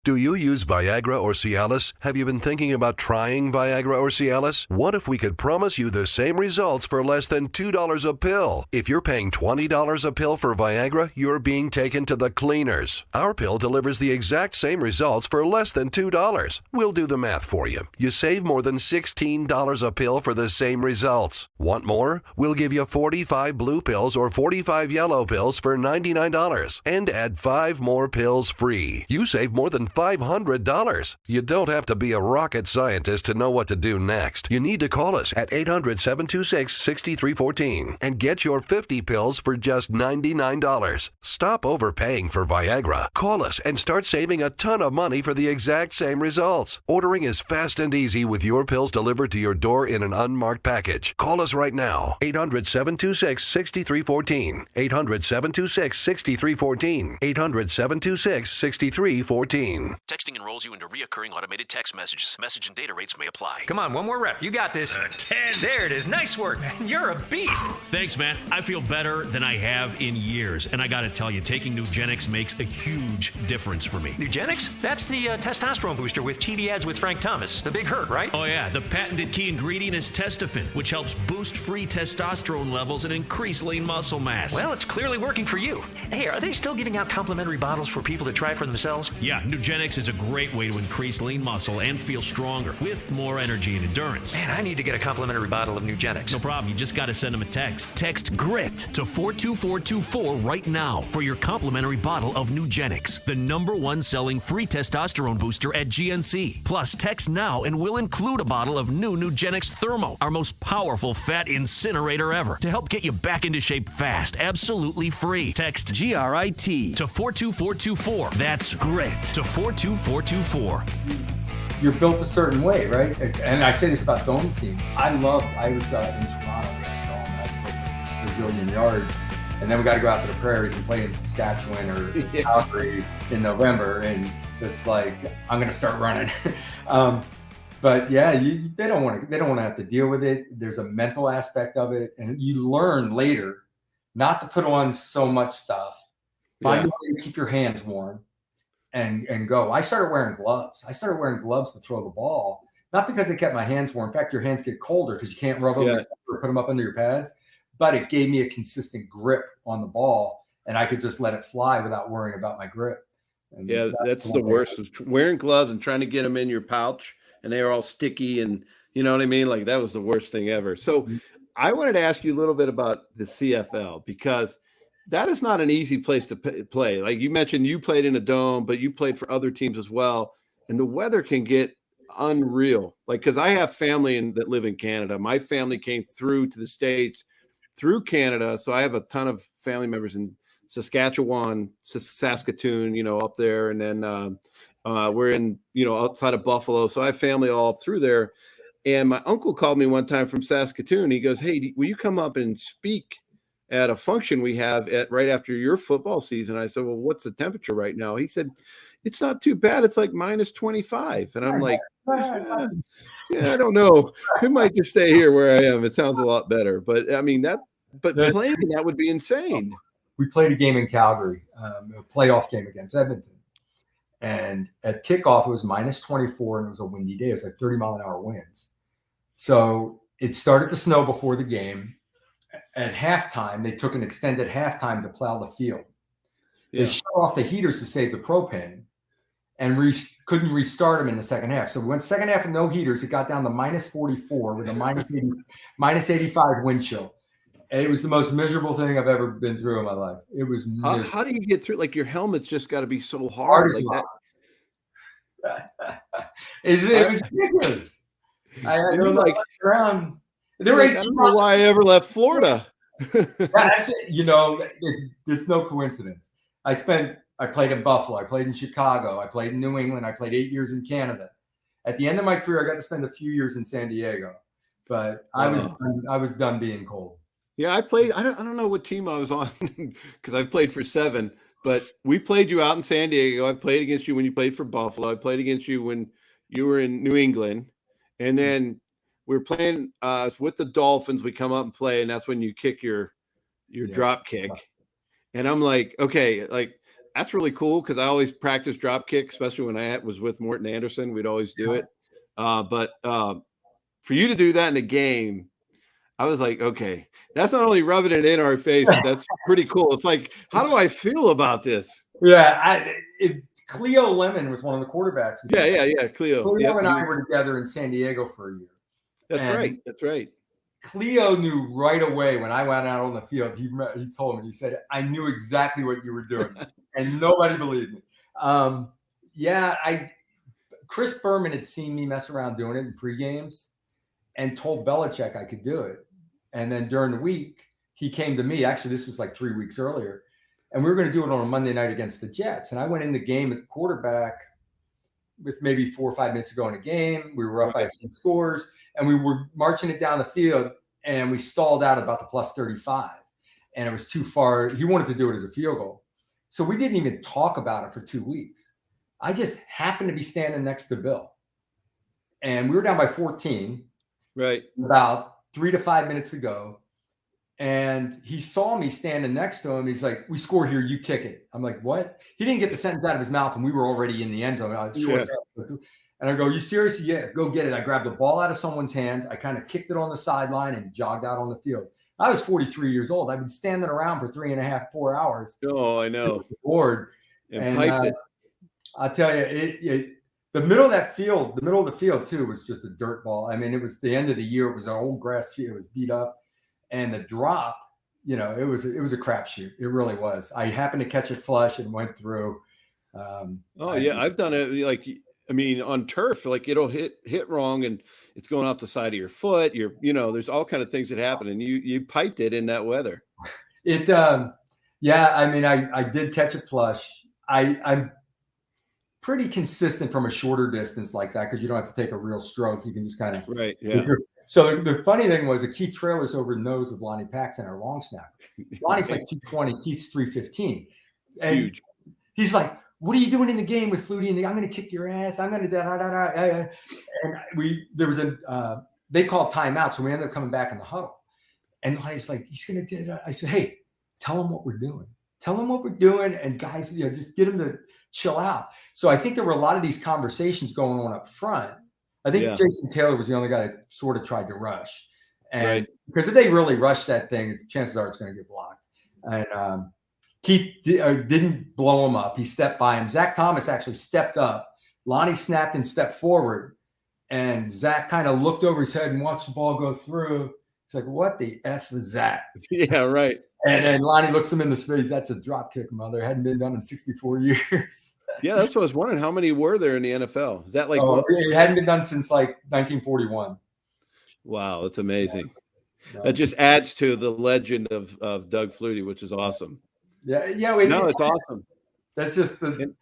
Do you use Viagra or Cialis? Have you been thinking about trying Viagra or Cialis? What if we could promise you the same results for less than $2 a pill? If you're paying $20 a pill for Viagra, you're being taken to the cleaners. Our pill delivers the exact same results for less than $2. We'll do the math for you. You save more than $16 a pill for the same results. Want more? We'll give you 45 blue pills or 45 yellow pills for $99 and add 5 more pills free. You save more than $500. You don't have to be a rocket scientist to know what to do next. You need to call us at 800-726-6314 and get your 50 pills for just $99. Stop overpaying for Viagra. Call us and start saving a ton of money for the exact same results. Ordering is fast and easy with your pills delivered to your door in an unmarked package. Call us right now. 800-726-6314. 800-726-6314. 800-726-6314. Texting enrolls you into reoccurring automated text messages. Message and data rates may apply. Come on, one more rep. You got this. 10. There it is. Nice work, man. You're a beast. Thanks, man. I feel better than I have in years. And I got to tell you, taking Nugenix makes a huge difference for me. Nugenix? That's the testosterone booster with TV ads with Frank Thomas. The big hurt, right? Oh, yeah. The patented key ingredient is Testofen, which helps boost free testosterone levels and increase lean muscle mass. Well, it's clearly working for you. Hey, are they still giving out complimentary bottles for people to try for themselves? Yeah, Nugenix is a great way to increase lean muscle and feel stronger with more energy and endurance. Man, I need to get a complimentary bottle of Nugenix. No problem. You just got to send them a text. Text GRIT to 42424 right now for your complimentary bottle of Nugenix, the #1 selling free testosterone booster at GNC. Plus, text now and we'll include a bottle of new Nugenix Thermo, our most powerful fat incinerator ever, to help get you back into shape fast, absolutely free. Text GRIT to 42424. That's GRIT to 42424. You're built a certain way, right? And I say this about dome team. I was in Toronto that dome. I played a zillion yards. And then we got to go out to the prairies and play in Saskatchewan or Calgary in November. And it's like, I'm going to start running. But yeah, they don't want to have to deal with it. There's a mental aspect of it. And you learn later not to put on so much stuff. Find a way to keep your hands warm. And go. I started wearing gloves. To throw the ball, not because they kept my hands warm. In fact, your hands get colder because you can't rub them or put them up under your pads. But it gave me a consistent grip on the ball, and I could just let it fly without worrying about my grip. And that's the worst. Is wearing gloves and trying to get them in your pouch, and they are all sticky, and you know what I mean. Like that was the worst thing ever. So, I wanted to ask you a little bit about the CFL because that is not an easy place to play. Like you mentioned, you played in a dome, but you played for other teams as well. And the weather can get unreal. Like, because I have family that live in Canada. My family came through to the States through Canada, so I have a ton of family members in Saskatchewan, Saskatoon, up there, and then we're in, outside of Buffalo. So I have family all through there. And my uncle called me one time from Saskatoon. He goes, "Hey, will you come up and speak at a function we have right after your football season?" I said, "Well, what's the temperature right now?" He said, "It's not too bad. It's like minus 25. And I'm like, yeah, I don't know. We might just stay here where I am. It sounds a lot better. But I mean, playing that would be insane. We played a game in Calgary, a playoff game against Edmonton. And at kickoff, it was minus 24, and it was a windy day. It was like 30-mile-an-hour winds. So it started to snow before the game. At halftime, they took an extended halftime to plow the field. They shut off the heaters to save the propane, and couldn't restart them in the second half. So we went second half with no heaters. It got down to minus 44 with a minus 85 wind chill. And it was the most miserable thing I've ever been through in my life. It was miserable. How do you get through? Like, your helmet's just got to be so hard. Like that. It was ridiculous. I don't know why I ever left Florida. That's it. It's no coincidence. I played in Buffalo. I played in Chicago. I played in New England. I played 8 years in Canada. At the end of my career, I got to spend a few years in San Diego, but I was done being cold. Yeah, I played. I don't know what team I was on because I've played for 7. But we played you out in San Diego. I played against you when you played for Buffalo. I played against you when you were in New England, and then we were playing with the Dolphins. We come up and play, and that's when you kick your drop kick. And I'm like, okay, like that's really cool because I always practice drop kick, especially when I was with Morton Anderson. We'd always do it. But for you to do that in a game, I was like, okay, that's not only rubbing it in our face, but that's pretty cool. It's like, how do I feel about this? Yeah, Cleo Lemon was one of the quarterbacks. Yeah, Cleo. Cleo and I were together in San Diego for a year. That's right. Cleo knew right away when I went out on the field. He told me, he said, "I knew exactly what you were doing," and nobody believed me. Chris Berman had seen me mess around doing it in pre-games and told Belichick I could do it. And then during the week, he came to me. Actually, this was like 3 weeks earlier. And we were going to do it on a Monday night against the Jets. And I went in the game at quarterback with maybe 4 or 5 minutes to go in the game. We were up by a few scores. And we were marching it down the field. And we stalled out about the plus 35. And it was too far. He wanted to do it as a field goal. So we didn't even talk about it for 2 weeks. I just happened to be standing next to Bill. And we were down by 14. Right. About 3 to 5 minutes to go. And he saw me standing next to him. He's like, "We score here, you kick it." I'm like, "What?" He didn't get the sentence out of his mouth, and we were already in the end zone. I was short. And I go, "You serious?" "Yeah, go get it." I grabbed the ball out of someone's hands. I kind of kicked it on the sideline and jogged out on the field. I was 43 years old. I've been standing around for 3.5, 4 hours. Oh, I know. Bored. And piped it. I tell you, the middle of the field too was just a dirt ball. I mean, it was the end of the year. It was an old grass field. It was beat up, and the drop, it was a crapshoot. It really was. I happened to catch it flush and went through. I've done it. Like, I mean, on turf, like it'll hit wrong, and it's going off the side of your foot. There's all kind of things that happen, and you piped it in that weather. I mean, I did catch it flush. I'm pretty consistent from a shorter distance like that because you don't have to take a real stroke. You can just kind of right. Yeah. So the funny thing was that Keith Traylor's over the nose of Lonnie Paxson, our long snapper. Lonnie's like 220, Keith's 315. And huge. He's like, "What are you doing in the game with Flutie? And I'm going to kick your ass. I'm going to da. And they called timeout, so we ended up coming back in the huddle. And Lonnie's like, "He's going to do that." I said, "Hey, tell him what we're doing. Tell him what we're doing, and guys, just get him to chill out." So I think there were a lot of these conversations going on up front. I think Jason Taylor was the only guy that sort of tried to rush. And because if they really rush that thing, chances are it's going to get blocked. And Keith didn't blow him up. He stepped by him. Zach Thomas actually stepped up. Lonnie snapped and stepped forward. And Zach kind of looked over his head and watched the ball go through. It's like, what the F was that? Yeah, right. And Lonnie looks him in the face. "That's a drop kick, mother. It hadn't been done in 64 years. Yeah, that's what I was wondering. How many were there in the NFL? Is that like it hadn't been done since like 1941. Wow, that's amazing. That just adds to the legend of Doug Flutie, which is awesome. Yeah. It's awesome. That's just that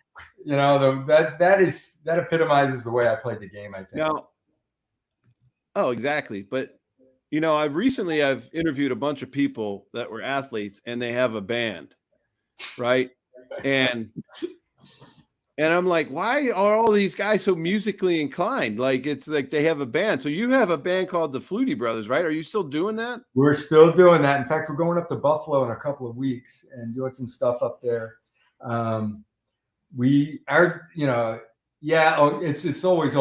epitomizes the way I played the game, I think. Now, exactly. But I've interviewed a bunch of people that were athletes and they have a band, right? And I'm like, why are all these guys so musically inclined? Like, it's like they have a band. So you have a band called the Flutie Brothers, right? Are you still doing that? We're still doing that. In fact, we're going up to Buffalo in a couple of weeks and doing some stuff up there. It's always,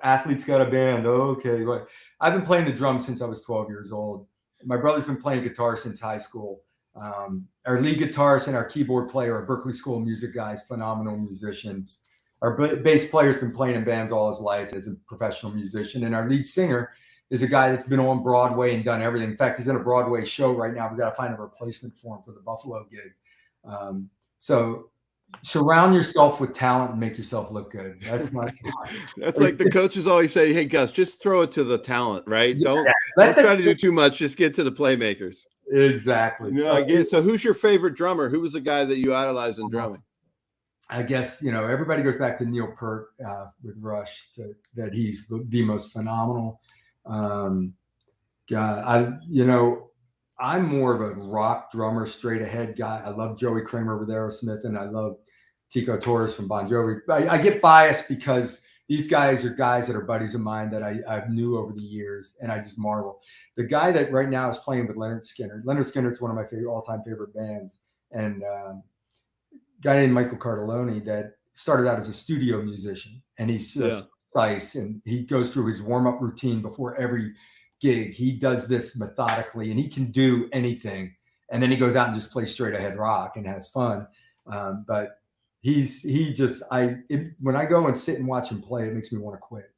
athletes got a band. Okay. But I've been playing the drums since I was 12 years old. My brother's been playing guitar since high school. Our lead guitarist and our keyboard player are Berklee School of Music guys, phenomenal musicians. Our bass player's been playing in bands all his life as a professional musician. And our lead singer is a guy that's been on Broadway and done everything. In fact, he's in a Broadway show right now. We've got to find a replacement for him for the Buffalo gig. So surround yourself with talent and make yourself look good. That's my That's like the coaches always say, hey, Gus, just throw it to the talent, right? Don't try to do too much. Just get to the playmakers. Exactly. So who's your favorite drummer? Who was the guy that you idolized in drumming? I guess, everybody goes back to Neil Peart with Rush, that he's the most phenomenal. I'm more of a rock drummer, straight ahead guy. I love Joey Kramer with Aerosmith, and I love Tico Torres from Bon Jovi. I get biased because these guys are guys that are buddies of mine that I've knew over the years, and I just marvel. The guy that right now is playing with Leonard Skinner. Leonard Skinner is one of my all-time favorite bands, and a guy named Michael Cardelloni that started out as a studio musician, and he's just precise, and he goes through his warm-up routine before every gig. He does this methodically, and he can do anything, and then he goes out and just plays straight ahead rock and has fun. But when I go and sit and watch him play, it makes me want to quit.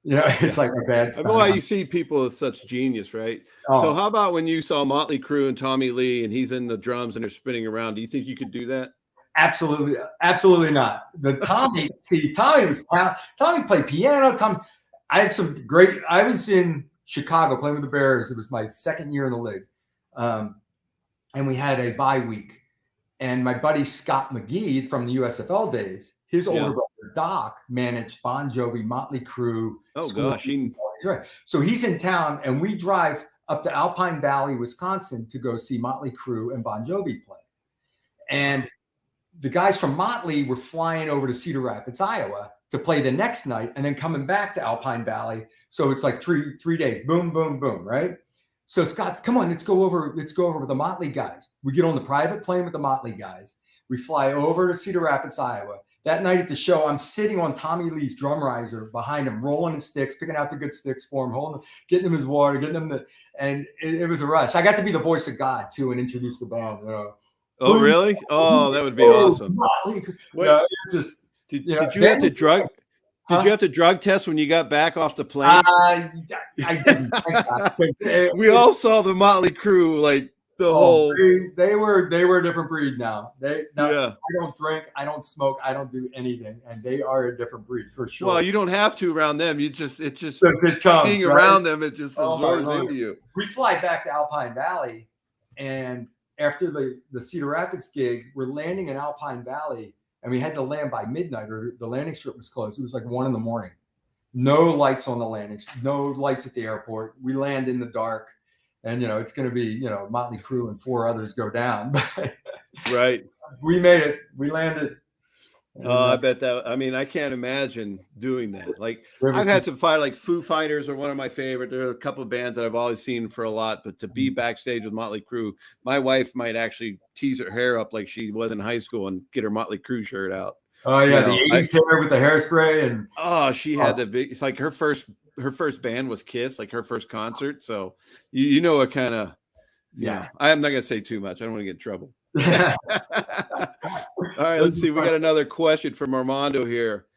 It's like a bad time. I know why you see people with such genius, right? So how about when you saw Motley Crue and Tommy Lee and he's in the drums and they're spinning around? Do you think you could do that? Absolutely. Absolutely not. Tommy played piano. I was in Chicago playing with the Bears. It was my second year in the league. And we had a bye week. And my buddy Scott McGee from the USFL days, his older brother Doc managed Bon Jovi, Motley Crue. Oh gosh, so he's in town, and we drive up to Alpine Valley, Wisconsin, to go see Motley Crue and Bon Jovi play. And the guys from Motley were flying over to Cedar Rapids, Iowa, to play the next night, and then coming back to Alpine Valley. So it's like three days, boom, boom, boom, right? So Scott's, come on, let's go over with the Motley guys. We get on the private plane with the Motley guys. We fly over to Cedar Rapids, Iowa. That night at the show, I'm sitting on Tommy Lee's drum riser behind him, rolling his sticks, picking out the good sticks for him, getting him his water, and it was a rush. I got to be the voice of God too and introduce the band. Oh, really? Oh, that would be awesome. Did you have to drug? Did you have to drug test when you got back off the plane? I didn't. We all saw the Motley Crue, like the whole. They were a different breed now. I don't drink, I don't smoke, I don't do anything, and they are a different breed for sure. Well, you don't have to around them. It comes, being right? Around them, it just absorbs into you. We fly back to Alpine Valley, and after the Cedar Rapids gig, we're landing in Alpine Valley. And we had to land by midnight, or the landing strip was closed. It was like 1 a.m. No lights on the landing, no lights at the airport. We land in the dark, and it's going to be Motley Crue and 4 others go down. Right. We made it. We landed. I bet that. I mean, I can't imagine doing that. Like, I've had some fight, like Foo Fighters are one of my favorite. There are a couple of bands that I've always seen for a lot, but to be backstage with Motley Crue, my wife might actually tease her hair up like she was in high school and get her Motley Crue shirt. Out. Oh yeah, the 80s hair with the hairspray and she had the big. It's like her first band was Kiss, like her first concert. So you know what kind of. Yeah, I'm not gonna say too much. I don't want to get in trouble. All right, let's see. We got another question from Armando here.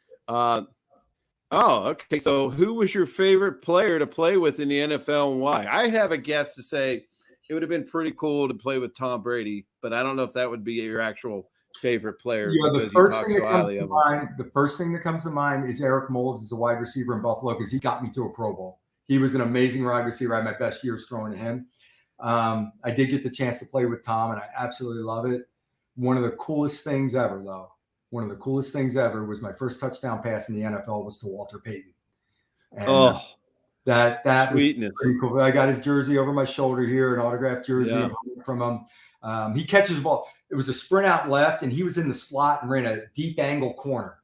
Okay. So who was your favorite player to play with in the NFL and why? I have a guess to say it would have been pretty cool to play with Tom Brady, but I don't know if that would be your actual favorite player The because first you talk thing so that comes highly to of him. mind, the first thing that comes to mind is Eric Moulds as a wide receiver in Buffalo because he got me to a Pro Bowl. He was an amazing wide receiver. I had my best years throwing to him. I did get the chance to play with Tom, and I absolutely love it. One of the coolest things ever, though, was my first touchdown pass in the NFL was to Walter Payton. And that sweetness. Was pretty cool. I got his jersey over my shoulder here, an autographed jersey from him. He catches the ball. It was a sprint out left, and he was in the slot and ran a deep angle corner.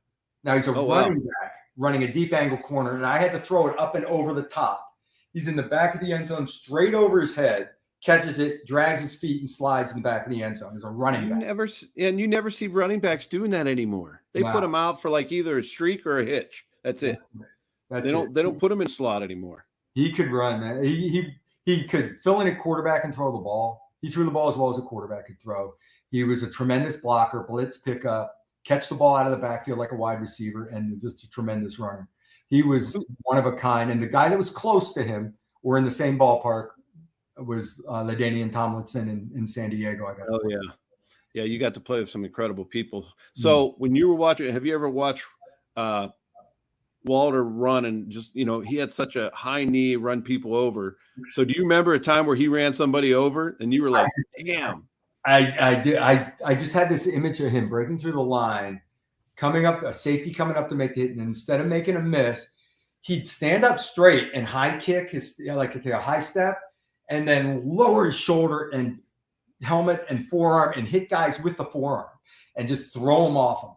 Now he's a running back running a deep angle corner, and I had to throw it up and over the top. He's in the back of the end zone, straight over his head, catches it, drags his feet, and slides in the back of the end zone as a running back. You never see running backs doing that anymore. They put them out for like either a streak or a hitch. That's it. They don't put him in slot anymore. He could run, man. He could fill in a quarterback and throw the ball. He threw the ball as well as a quarterback could throw. He was a tremendous blocker, blitz pickup, catch the ball out of the backfield like a wide receiver, and just a tremendous runner. He was one of a kind. And the guy that was close to him or in the same ballpark was LaDainian Tomlinson in San Diego. Yeah, you got to play with some incredible people. So when you were watching, have you ever watched Walter run and just, he had such a high knee, run people over. So do you remember a time where he ran somebody over and you were like, damn? I did. I just had this image of him breaking through the line, coming up, a safety coming up to make the hit, and instead of making a miss, he'd stand up straight and high kick take a high step, and then lower his shoulder and helmet and forearm and hit guys with the forearm and just throw them off him.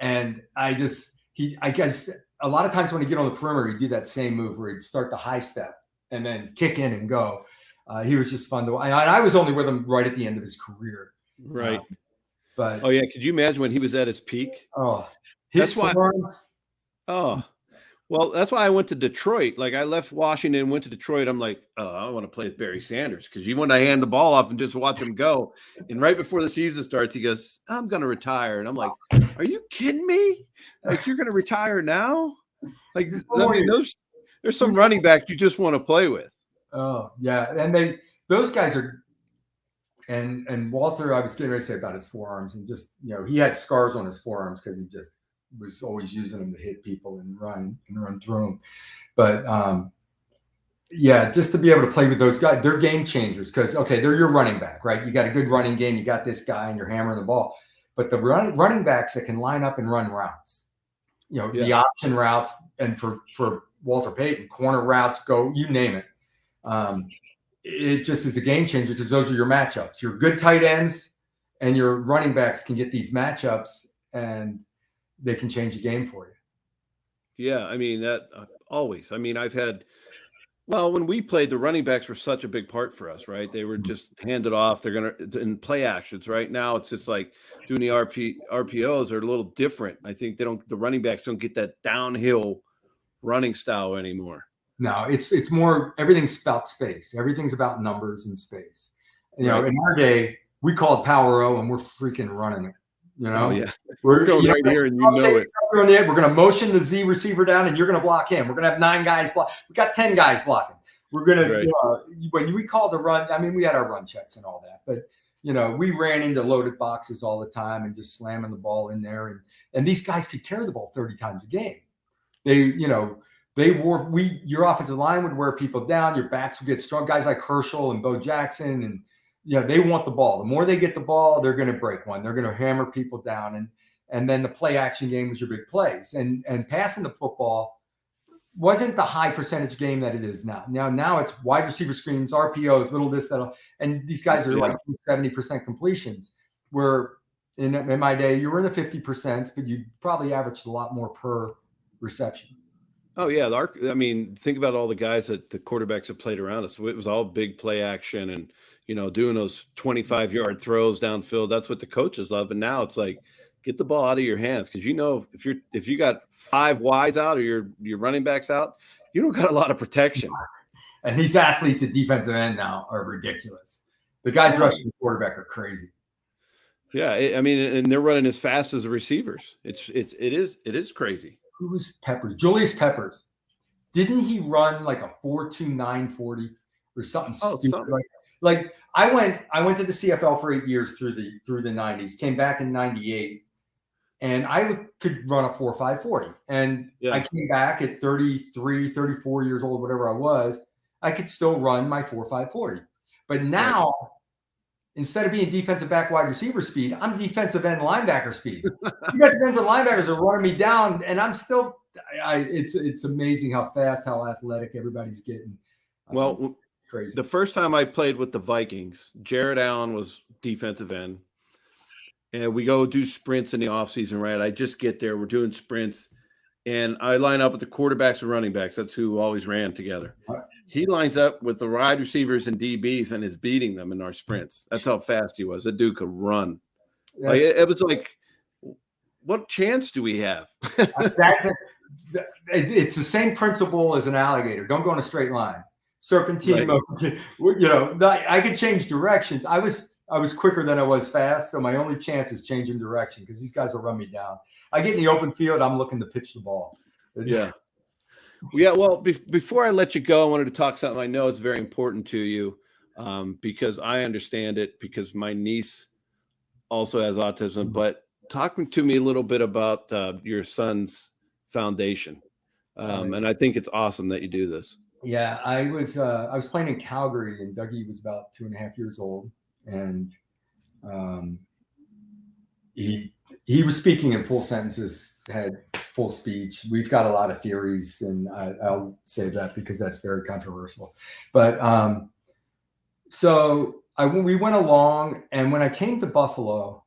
And I guess a lot of times when he get on the perimeter, he'd do that same move where he'd start the high step and then kick in and go. He was just fun to watch. I was only with him right at the end of his career. Right. But could you imagine when he was at his peak? That's why I went to Detroit. Like, I left Washington and went to Detroit. I'm like, I want to play with Barry Sanders because you want to hand the ball off and just watch him go. And right before the season starts, he goes, I'm going to retire. And I'm like, are you kidding me? Like, you're going to retire now? Like, there's some running backs you just want to play with. Oh, yeah. And those guys are, and Walter, I was getting ready to say about his forearms, and just, he had scars on his forearms because he just was always using them to hit people and run through them. But just to be able to play with those guys, they're game changers because, they're your running back, right? You got a good running game. You got this guy and you're hammering the ball. But the running backs that can line up and run routes, the option routes, and for Walter Payton, corner routes, go, you name it. It just is a game changer because those are your matchups. Your good tight ends and your running backs can get these matchups and they can change the game for you. Yeah, I mean, that always. I mean, when we played, the running backs were such a big part for us, right? They were just handed off. They're going to in play actions. Right now, it's just like doing the RPOs are a little different. I think the running backs don't get that downhill running style anymore. No, it's more, everything's about space. Everything's about numbers and space. In our day, we called power O and we're freaking running it. We're going right here and it. We're going to motion the Z receiver down and you're going to block him. We're going to have 9 guys block. We got 10 guys blocking. We're going to, when we called the run, I mean, we had our run checks and all that, but we ran into loaded boxes all the time and just slamming the ball in there. And these guys could carry the ball 30 times a game. Your offensive line would wear people down. Your backs would get strong. Guys like Herschel and Bo Jackson, and they want the ball. The more they get the ball, they're going to break one. They're going to hammer people down, and then the play action game was your big plays. And passing the football wasn't the high percentage game that it is now. Now it's wide receiver screens, RPOs, little this, that, and these guys are like 70% completions. Where in my day, you were in the 50%, but you probably averaged a lot more per reception. Oh, yeah. I mean, think about all the guys that the quarterbacks have played around us. It was all big play action and, doing those 25-yard throws downfield. That's what the coaches love. And now it's like, get the ball out of your hands. Because, if you got 5 wides out or your running backs out, you don't got a lot of protection. And these athletes at defensive end now are ridiculous. The guys rushing the quarterback are crazy. Yeah. And they're running as fast as the receivers. It is crazy. Who's Peppers? Julius Peppers. Didn't he run like a 4.29 40 or something stupid? like I went to the CFL for 8 years through the 90s, came back in 98, and I could run a 4.5 40. And I came back at 33, 34 years old, whatever I was, I could still run my 4.5 40. But now, instead of being defensive back wide receiver speed, I'm defensive end linebacker speed. Defensive ends and linebackers are running me down, and I'm still it's amazing how fast, how athletic everybody's getting. Well, crazy. The first time I played with the Vikings, Jared Allen was defensive end. And we go do sprints in the offseason, right? I just get there. We're doing sprints. And I line up with the quarterbacks and running backs. That's who always ran together. He lines up with the wide receivers and DBs and is beating them in our sprints. That's how fast he was. That dude could run. Like, it was like, what chance do we have? It's the same principle as an alligator. Don't go in a straight line. Serpentine motion. I could change directions. I was quicker than I was fast, so my only chance is changing direction because these guys will run me down. I get in the open field, I'm looking to pitch the ball. Yeah. Well, before I let you go, I wanted to talk something I know is very important to you because I understand it because my niece also has autism. But talk to me a little bit about your son's foundation. And I think it's awesome that you do this. Yeah, I was playing in Calgary, and Dougie was about 2.5 years old, and he was speaking in full sentences, had full speech. We've got a lot of theories, and I'll say that because that's very controversial. But we went along, and when I came to Buffalo,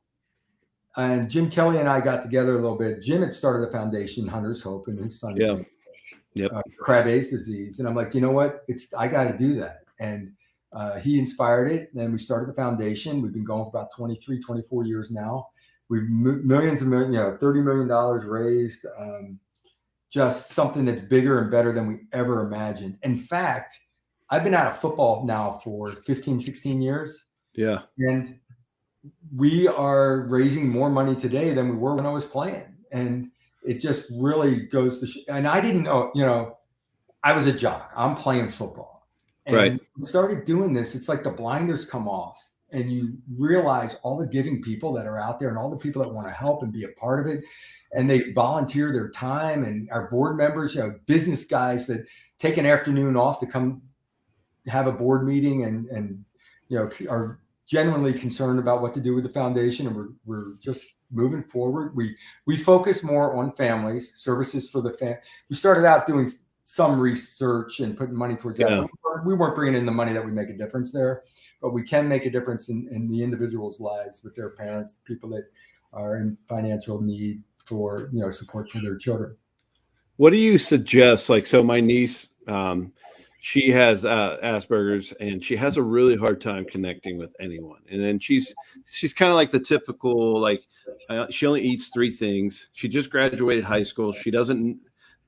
and Jim Kelly and I got together a little bit. Jim had started a foundation, Hunter's Hope, and his son Krabbe's disease. And I'm like, you know what? I got to do that. And he inspired it. And we started the foundation. We've been going for about 23, 24 years now. We've millions and millions, $30 million raised, just something that's bigger and better than we ever imagined. In fact, I've been out of football now for 15, 16 years. Yeah. And we are raising more money today than we were when I was playing. And it just really goes to and I didn't know, I was a jock. I'm playing football. And when we started doing this, it's like the blinders come off and you realize all the giving people that are out there and all the people that want to help and be a part of it. And they volunteer their time, and our board members, business guys that take an afternoon off to come have a board meeting and are genuinely concerned about what to do with the foundation. And we're just moving forward. We focus more on families, services for the family. We started out doing some research and putting money towards that. We weren't bringing in the money that would make a difference there, but we can make a difference in the individuals' lives with their parents, people that are in financial need for, support for their children. What do you suggest? So my niece, she has Asperger's, and she has a really hard time connecting with anyone. And then she's kind of like the typical, she only eats 3 things. She just graduated high school.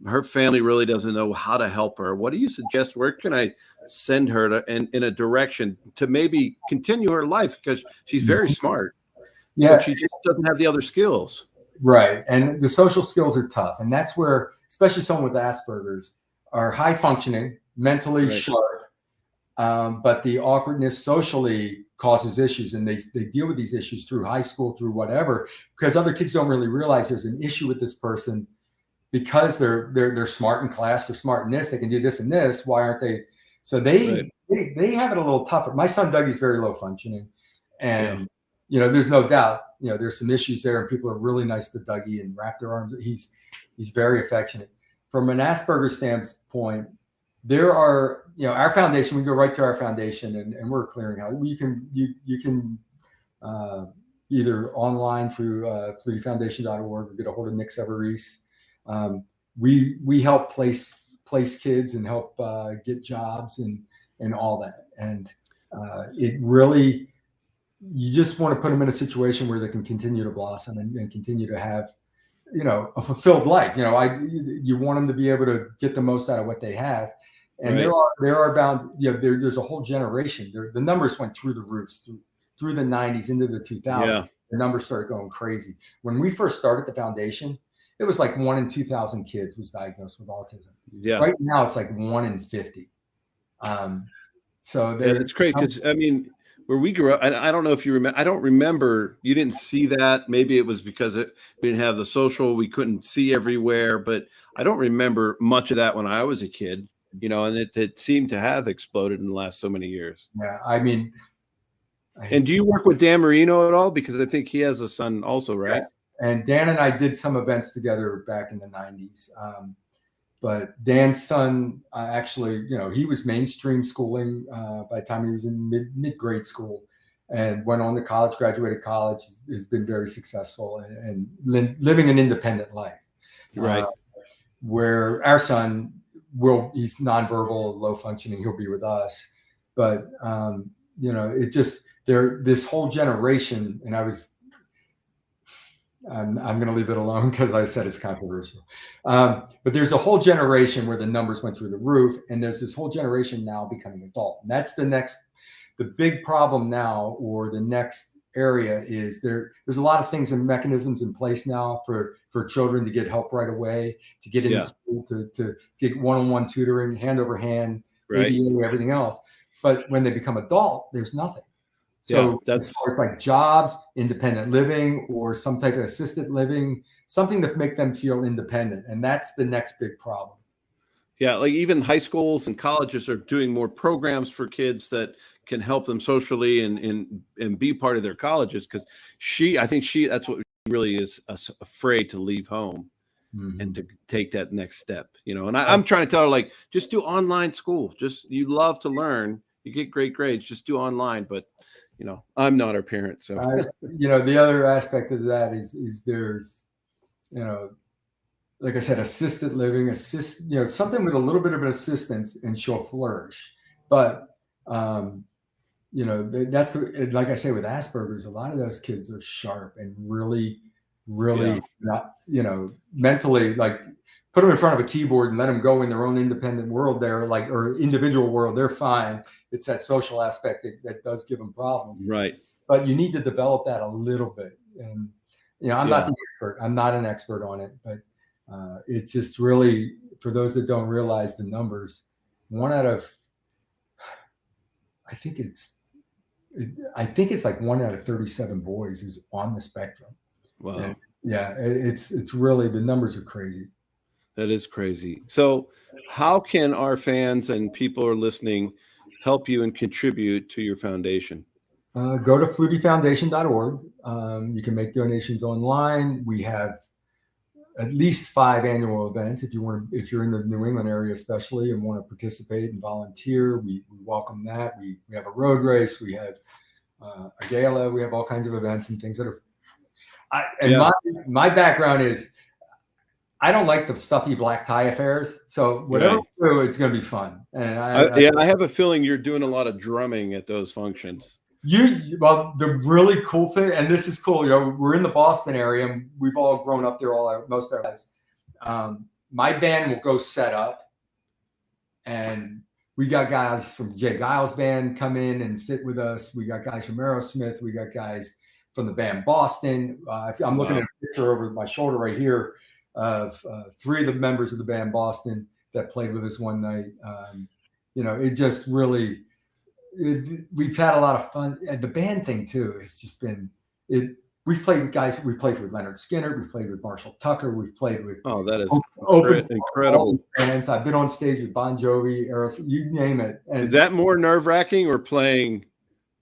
Her family really doesn't know how to help her. What do you suggest? Where can I send her to, in a direction to maybe continue her life? Because she's very smart. Yeah. But she just doesn't have the other skills. Right. And the social skills are tough. And that's where, especially someone with Asperger's, are high functioning, mentally sharp, but the awkwardness socially causes issues, and they deal with these issues through high school, through whatever, because other kids don't really realize there's an issue with this person because they're smart in class, they're smart in this, they can do this and this. Why aren't they? So they have it a little tougher. My son Dougie's very low functioning, and there's no doubt, there's some issues there, and people are really nice to Dougie and wrap their arms. He's very affectionate. From an Asperger's standpoint, there are, our foundation, we go right to our foundation, and we're a clearinghouse. You can either online through FlutieFoundation.org or get a hold of Nick Severese. We help place kids and help get jobs and all that. And it really, you just want to put them in a situation where they can continue to blossom and continue to have, a fulfilled life. You want them to be able to get the most out of what they have. And there are bound, there's a whole generation. The numbers went through the roofs through the 90s into the 2000s. Yeah. The numbers started going crazy. When we first started the foundation, it was like 1 in 2,000 kids was diagnosed with autism. Yeah. Right now, it's like 1 in 50. So that's great because I mean, where we grew up, I don't know if you remember. I don't remember. You didn't see that. Maybe it was because we didn't have the social. We couldn't see everywhere. But I don't remember much of that when I was a kid. And it seemed to have exploded in the last so many years. Yeah, I mean. And do you work with Dan Marino at all? Because I think he has a son also, right? Yes. And Dan and I did some events together back in the 90s. But Dan's son, actually, he was mainstream schooling by the time he was in mid-grade school and went on to college, graduated college, has been very successful and living an independent life. Right. Where our son, he's nonverbal, low functioning, he'll be with us. But, it just, this whole generation, and I'm going to leave it alone because I said it's controversial. But there's a whole generation where the numbers went through the roof, and there's this whole generation now becoming adult. And that's the big problem now, or the next area is there's a lot of things and mechanisms in place now for children to get help right away, to get into school, to get one-on-one tutoring, hand over hand, right. ADA, everything else. But when they become adult, there's nothing. So it's like jobs, independent living, or some type of assisted living, something to make them feel independent. And that's the next big problem. Yeah, like even high schools and colleges are doing more programs for kids that can help them socially and be part of their colleges. Because I think that's what really is afraid to leave home and to take that next step. And I'm trying to tell her, like, just do online school. You love to learn. You get great grades. Just do online. But I'm not her parent, so the other aspect of that is there's, like I said, assisted living, something with a little bit of an assistance, and she'll flourish. But that's like I say with Asperger's, a lot of those kids are sharp and really, really not, mentally, like put them in front of a keyboard and let them go in their own independent world there, or individual world, they're fine. It's that social aspect that does give them problems. Right. But you need to develop that a little bit. And, I'm not the expert. I'm not an expert on it, but it's just really, for those that don't realize the numbers, I think it's like 1 out of 37 boys is on the spectrum. Wow. And it's really, the numbers are crazy. That is crazy. So how can our fans and people who are listening help you and contribute to your foundation? Go to flutiefoundation.org. You can make donations online. We have at least 5 annual events. If you're in the New England area, especially, and want to participate and volunteer, we welcome that. We have a road race. We have a gala. We have all kinds of events and things that are. My background is, I don't like the stuffy black tie affairs. So whatever we do, it's going to be fun. And I have a feling you're doing a lot of drumming at those functions. The really cool thing, and this is cool, we're in the Boston area, and we've all grown up there most of our lives. My band will go set up, and we got guys from Jay Giles' band come in and sit with us. We got guys from Aerosmith. We got guys from the band Boston. I'm looking at a picture over my shoulder right here of 3 of the members of the band Boston that played with us one night. It just really, we've had a lot of fun. And the band thing too, it's just been, we've played with guys, we played with Leonard Skinner, we played with Marshall Tucker, we've played with that is incredible bands. I've been on stage with Bon Jovi, Aerosmith, you name it. And is that more nerve-wracking or playing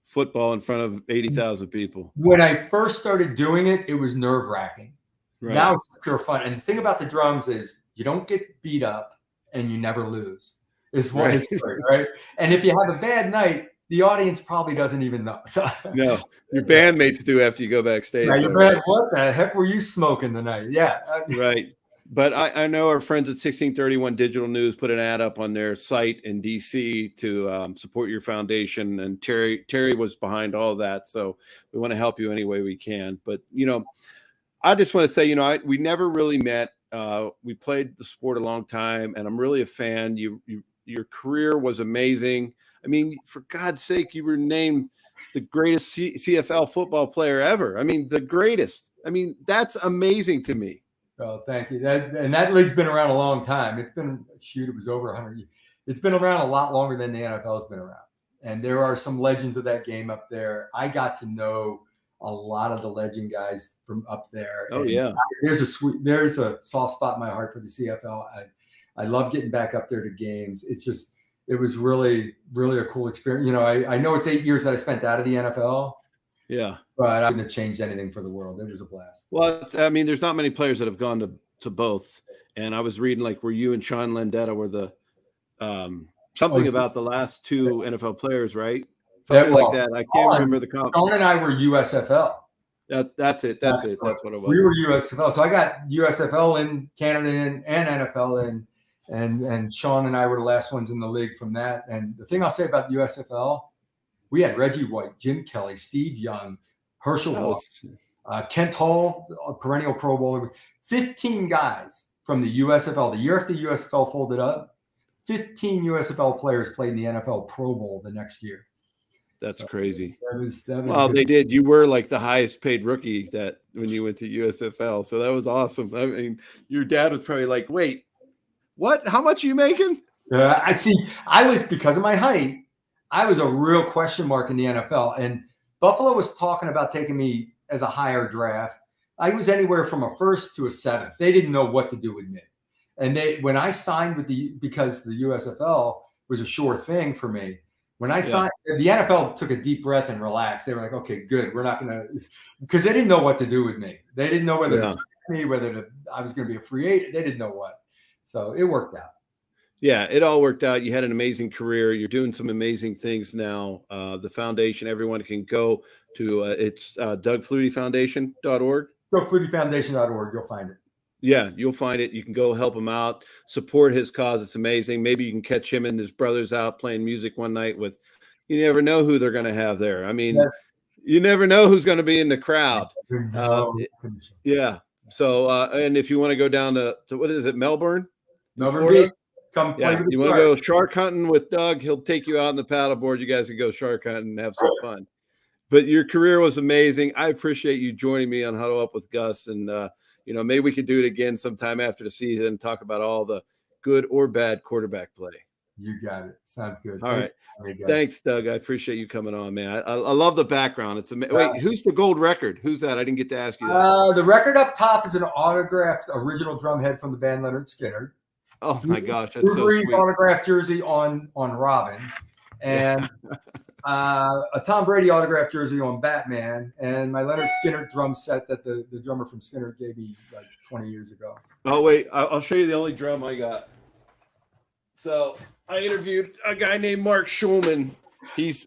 football in front of 80,000 people? When I first started doing it, it was nerve-wracking. Right. Now it's pure fun. And the thing about the drums is you don't get beat up and you never lose. Is what it's great, right? And if you have a bad night, the audience probably doesn't even know. So, no, your bandmates do after you go backstage. What the heck were you smoking tonight? Yeah. Right. But I know our friends at 1631 Digital News put an ad up on their site in DC to support your foundation. And Terry was behind all of that. So we want to help you any way we can. But, I just want to say, we never really met. We played the sport a long time, and I'm really a fan. Your career was amazing. I mean, for God's sake, you were named the greatest CFL football player ever. I mean, the greatest. I mean, that's amazing to me. Oh, thank you. That league's been around a long time. It's been, it was over 100 years. It's been around a lot longer than the NFL's been around. And there are some legends of that game up there. I got to know a lot of the legend guys from up there. Oh, and yeah. There's a soft spot in my heart for the CFL. I love getting back up there to games. It was really, really a cool experience. You know, I know it's 8 years that I spent out of the NFL. Yeah. But I wouldn't have changed anything for the world. It was a blast. Well, I mean, there's not many players that have gone to both. And I was reading like where you and Sean Landeta were the something about the last two NFL players, right? Something like that. I can't remember the comp. Sean and I were USFL. That's it. That's what it was. We were USFL. So I got USFL in, Canada in, and NFL in. And Sean and I were the last ones in the league from that. And the thing I'll say about USFL, we had Reggie White, Jim Kelly, Steve Young, Herschel Walker, Kent Hall, a perennial Pro Bowler. 15 guys from the USFL. The year after the USFL folded up, 15 USFL players played in the NFL Pro Bowl the next year. That's crazy. That was well, they did. You were like the highest paid rookie that when you went to USFL. So that was awesome. I mean, your dad was probably like, wait, what? How much are you making? I see. I was, because of my height, I was a real question mark in the NFL. And Buffalo was talking about taking me as a higher draft. I was anywhere from a first to a seventh. They didn't know what to do with me. And when I signed with because the USFL was a sure thing for me. When I signed, the NFL took a deep breath and relaxed. They were like, okay, good. We're not going to, because they didn't know what to do with me. They didn't know whether to me, I was going to be a free agent. They didn't know what. So it worked out. Yeah, it all worked out. You had an amazing career. You're doing some amazing things now. The foundation, everyone can go to, it's DougFlutieFoundation.org. DougFlutieFoundation.org. You'll find it. Yeah, you'll find it. You can go help him out, support his cause. It's amazing. Maybe you can catch him and his brothers out playing music one night with, you never know who they're going to have there. I mean, you never know who's going to be in the crowd. Yeah. So, and if you want to go down to what is it, Melbourne? Melbourne, come play with you want to go shark hunting with Doug? He'll take you out on the paddleboard. You guys can go shark hunting and have some fun. But your career was amazing. I appreciate you joining me on Huddle Up with Gus. And, maybe we could do it again sometime after the season and talk about all the good or bad quarterback play. You got it. Sounds good. All right. Thanks, Doug. I appreciate you coming on, man. I love the background. It's amazing. Wait, who's the gold record? Who's that? I didn't get to ask you that. The record up top is an autographed original drumhead from the band Leonard Skinner. Oh my gosh, that's so sweet. Autographed jersey on Robin, and a Tom Brady autographed jersey on Batman, and my Leonard Skinner drum set that the drummer from Skinner gave me like 20 years ago. Oh wait, I'll show you the only drum I got. So I interviewed a guy named Mark Schulman. He's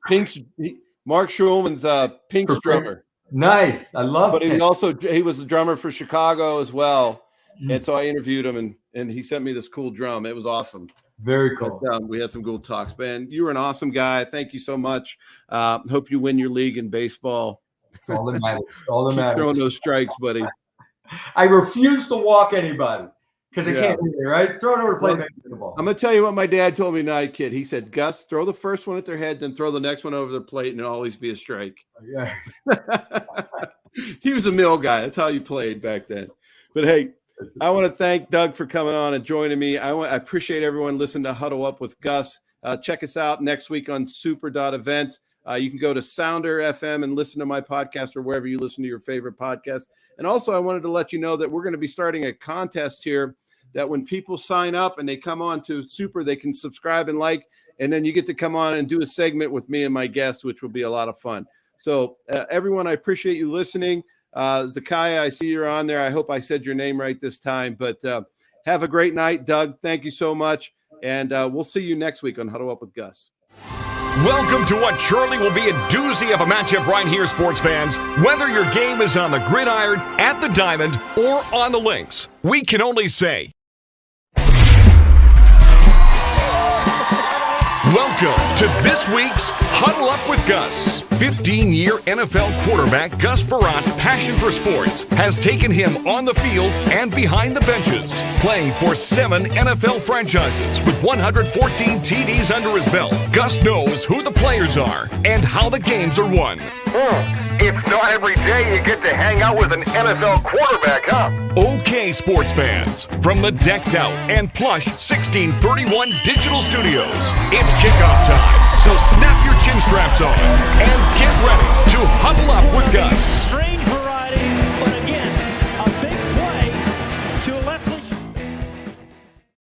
Mark Schulman's Pink's drummer. Nice, I love. But he was the drummer for Chicago as well. And so I interviewed him, and he sent me this cool drum. It was awesome. Very cool. But, we had some cool talks, man. You were an awesome guy. Thank you so much. Hope you win your league in baseball. It's all that matters. All that matters. Throwing those strikes, buddy. I refuse to walk anybody because I can't do it, right? Throw it over to play baseball. I'm going to tell you what my dad told me tonight, kid. He said, Gus, throw the first one at their head, then throw the next one over their plate, and it'll always be a strike. Yeah. He was a mill guy. That's how you played back then. But, hey, I want to thank Doug for coming on and joining me. I appreciate everyone listening to Huddle Up with Gus. Check us out next week on super.events. You can go to Sounder FM and listen to my podcast or wherever you listen to your favorite podcast. And also, I wanted to let you know that we're going to be starting a contest here that when people sign up and they come on to Super, they can subscribe and like, and then you get to come on and do a segment with me and my guest, which will be a lot of fun. So everyone, I appreciate you listening. Zakiah, I see you're on there. I hope I said your name right this time, but have a great night. Doug, thank you so much. And we'll see you next week on Huddle Up with Gus. Welcome to what surely will be a doozy of a matchup right here, sports fans. Whether your game is on the gridiron, at the diamond, or on the links, we can only say, welcome to this week's Huddle Up with Gus. 15-year NFL quarterback Gus Frerotte, passion for sports, has taken him on the field and behind the benches, playing for 7 NFL franchises with 114 TDs under his belt. Gus knows who the players are and how the games are won. It's not every day you get to hang out with an NFL quarterback, huh? Okay, sports fans, from the decked out and plush 1631 digital studios, it's kickoff time. So snap your chin straps on and get ready to huddle up with Gus.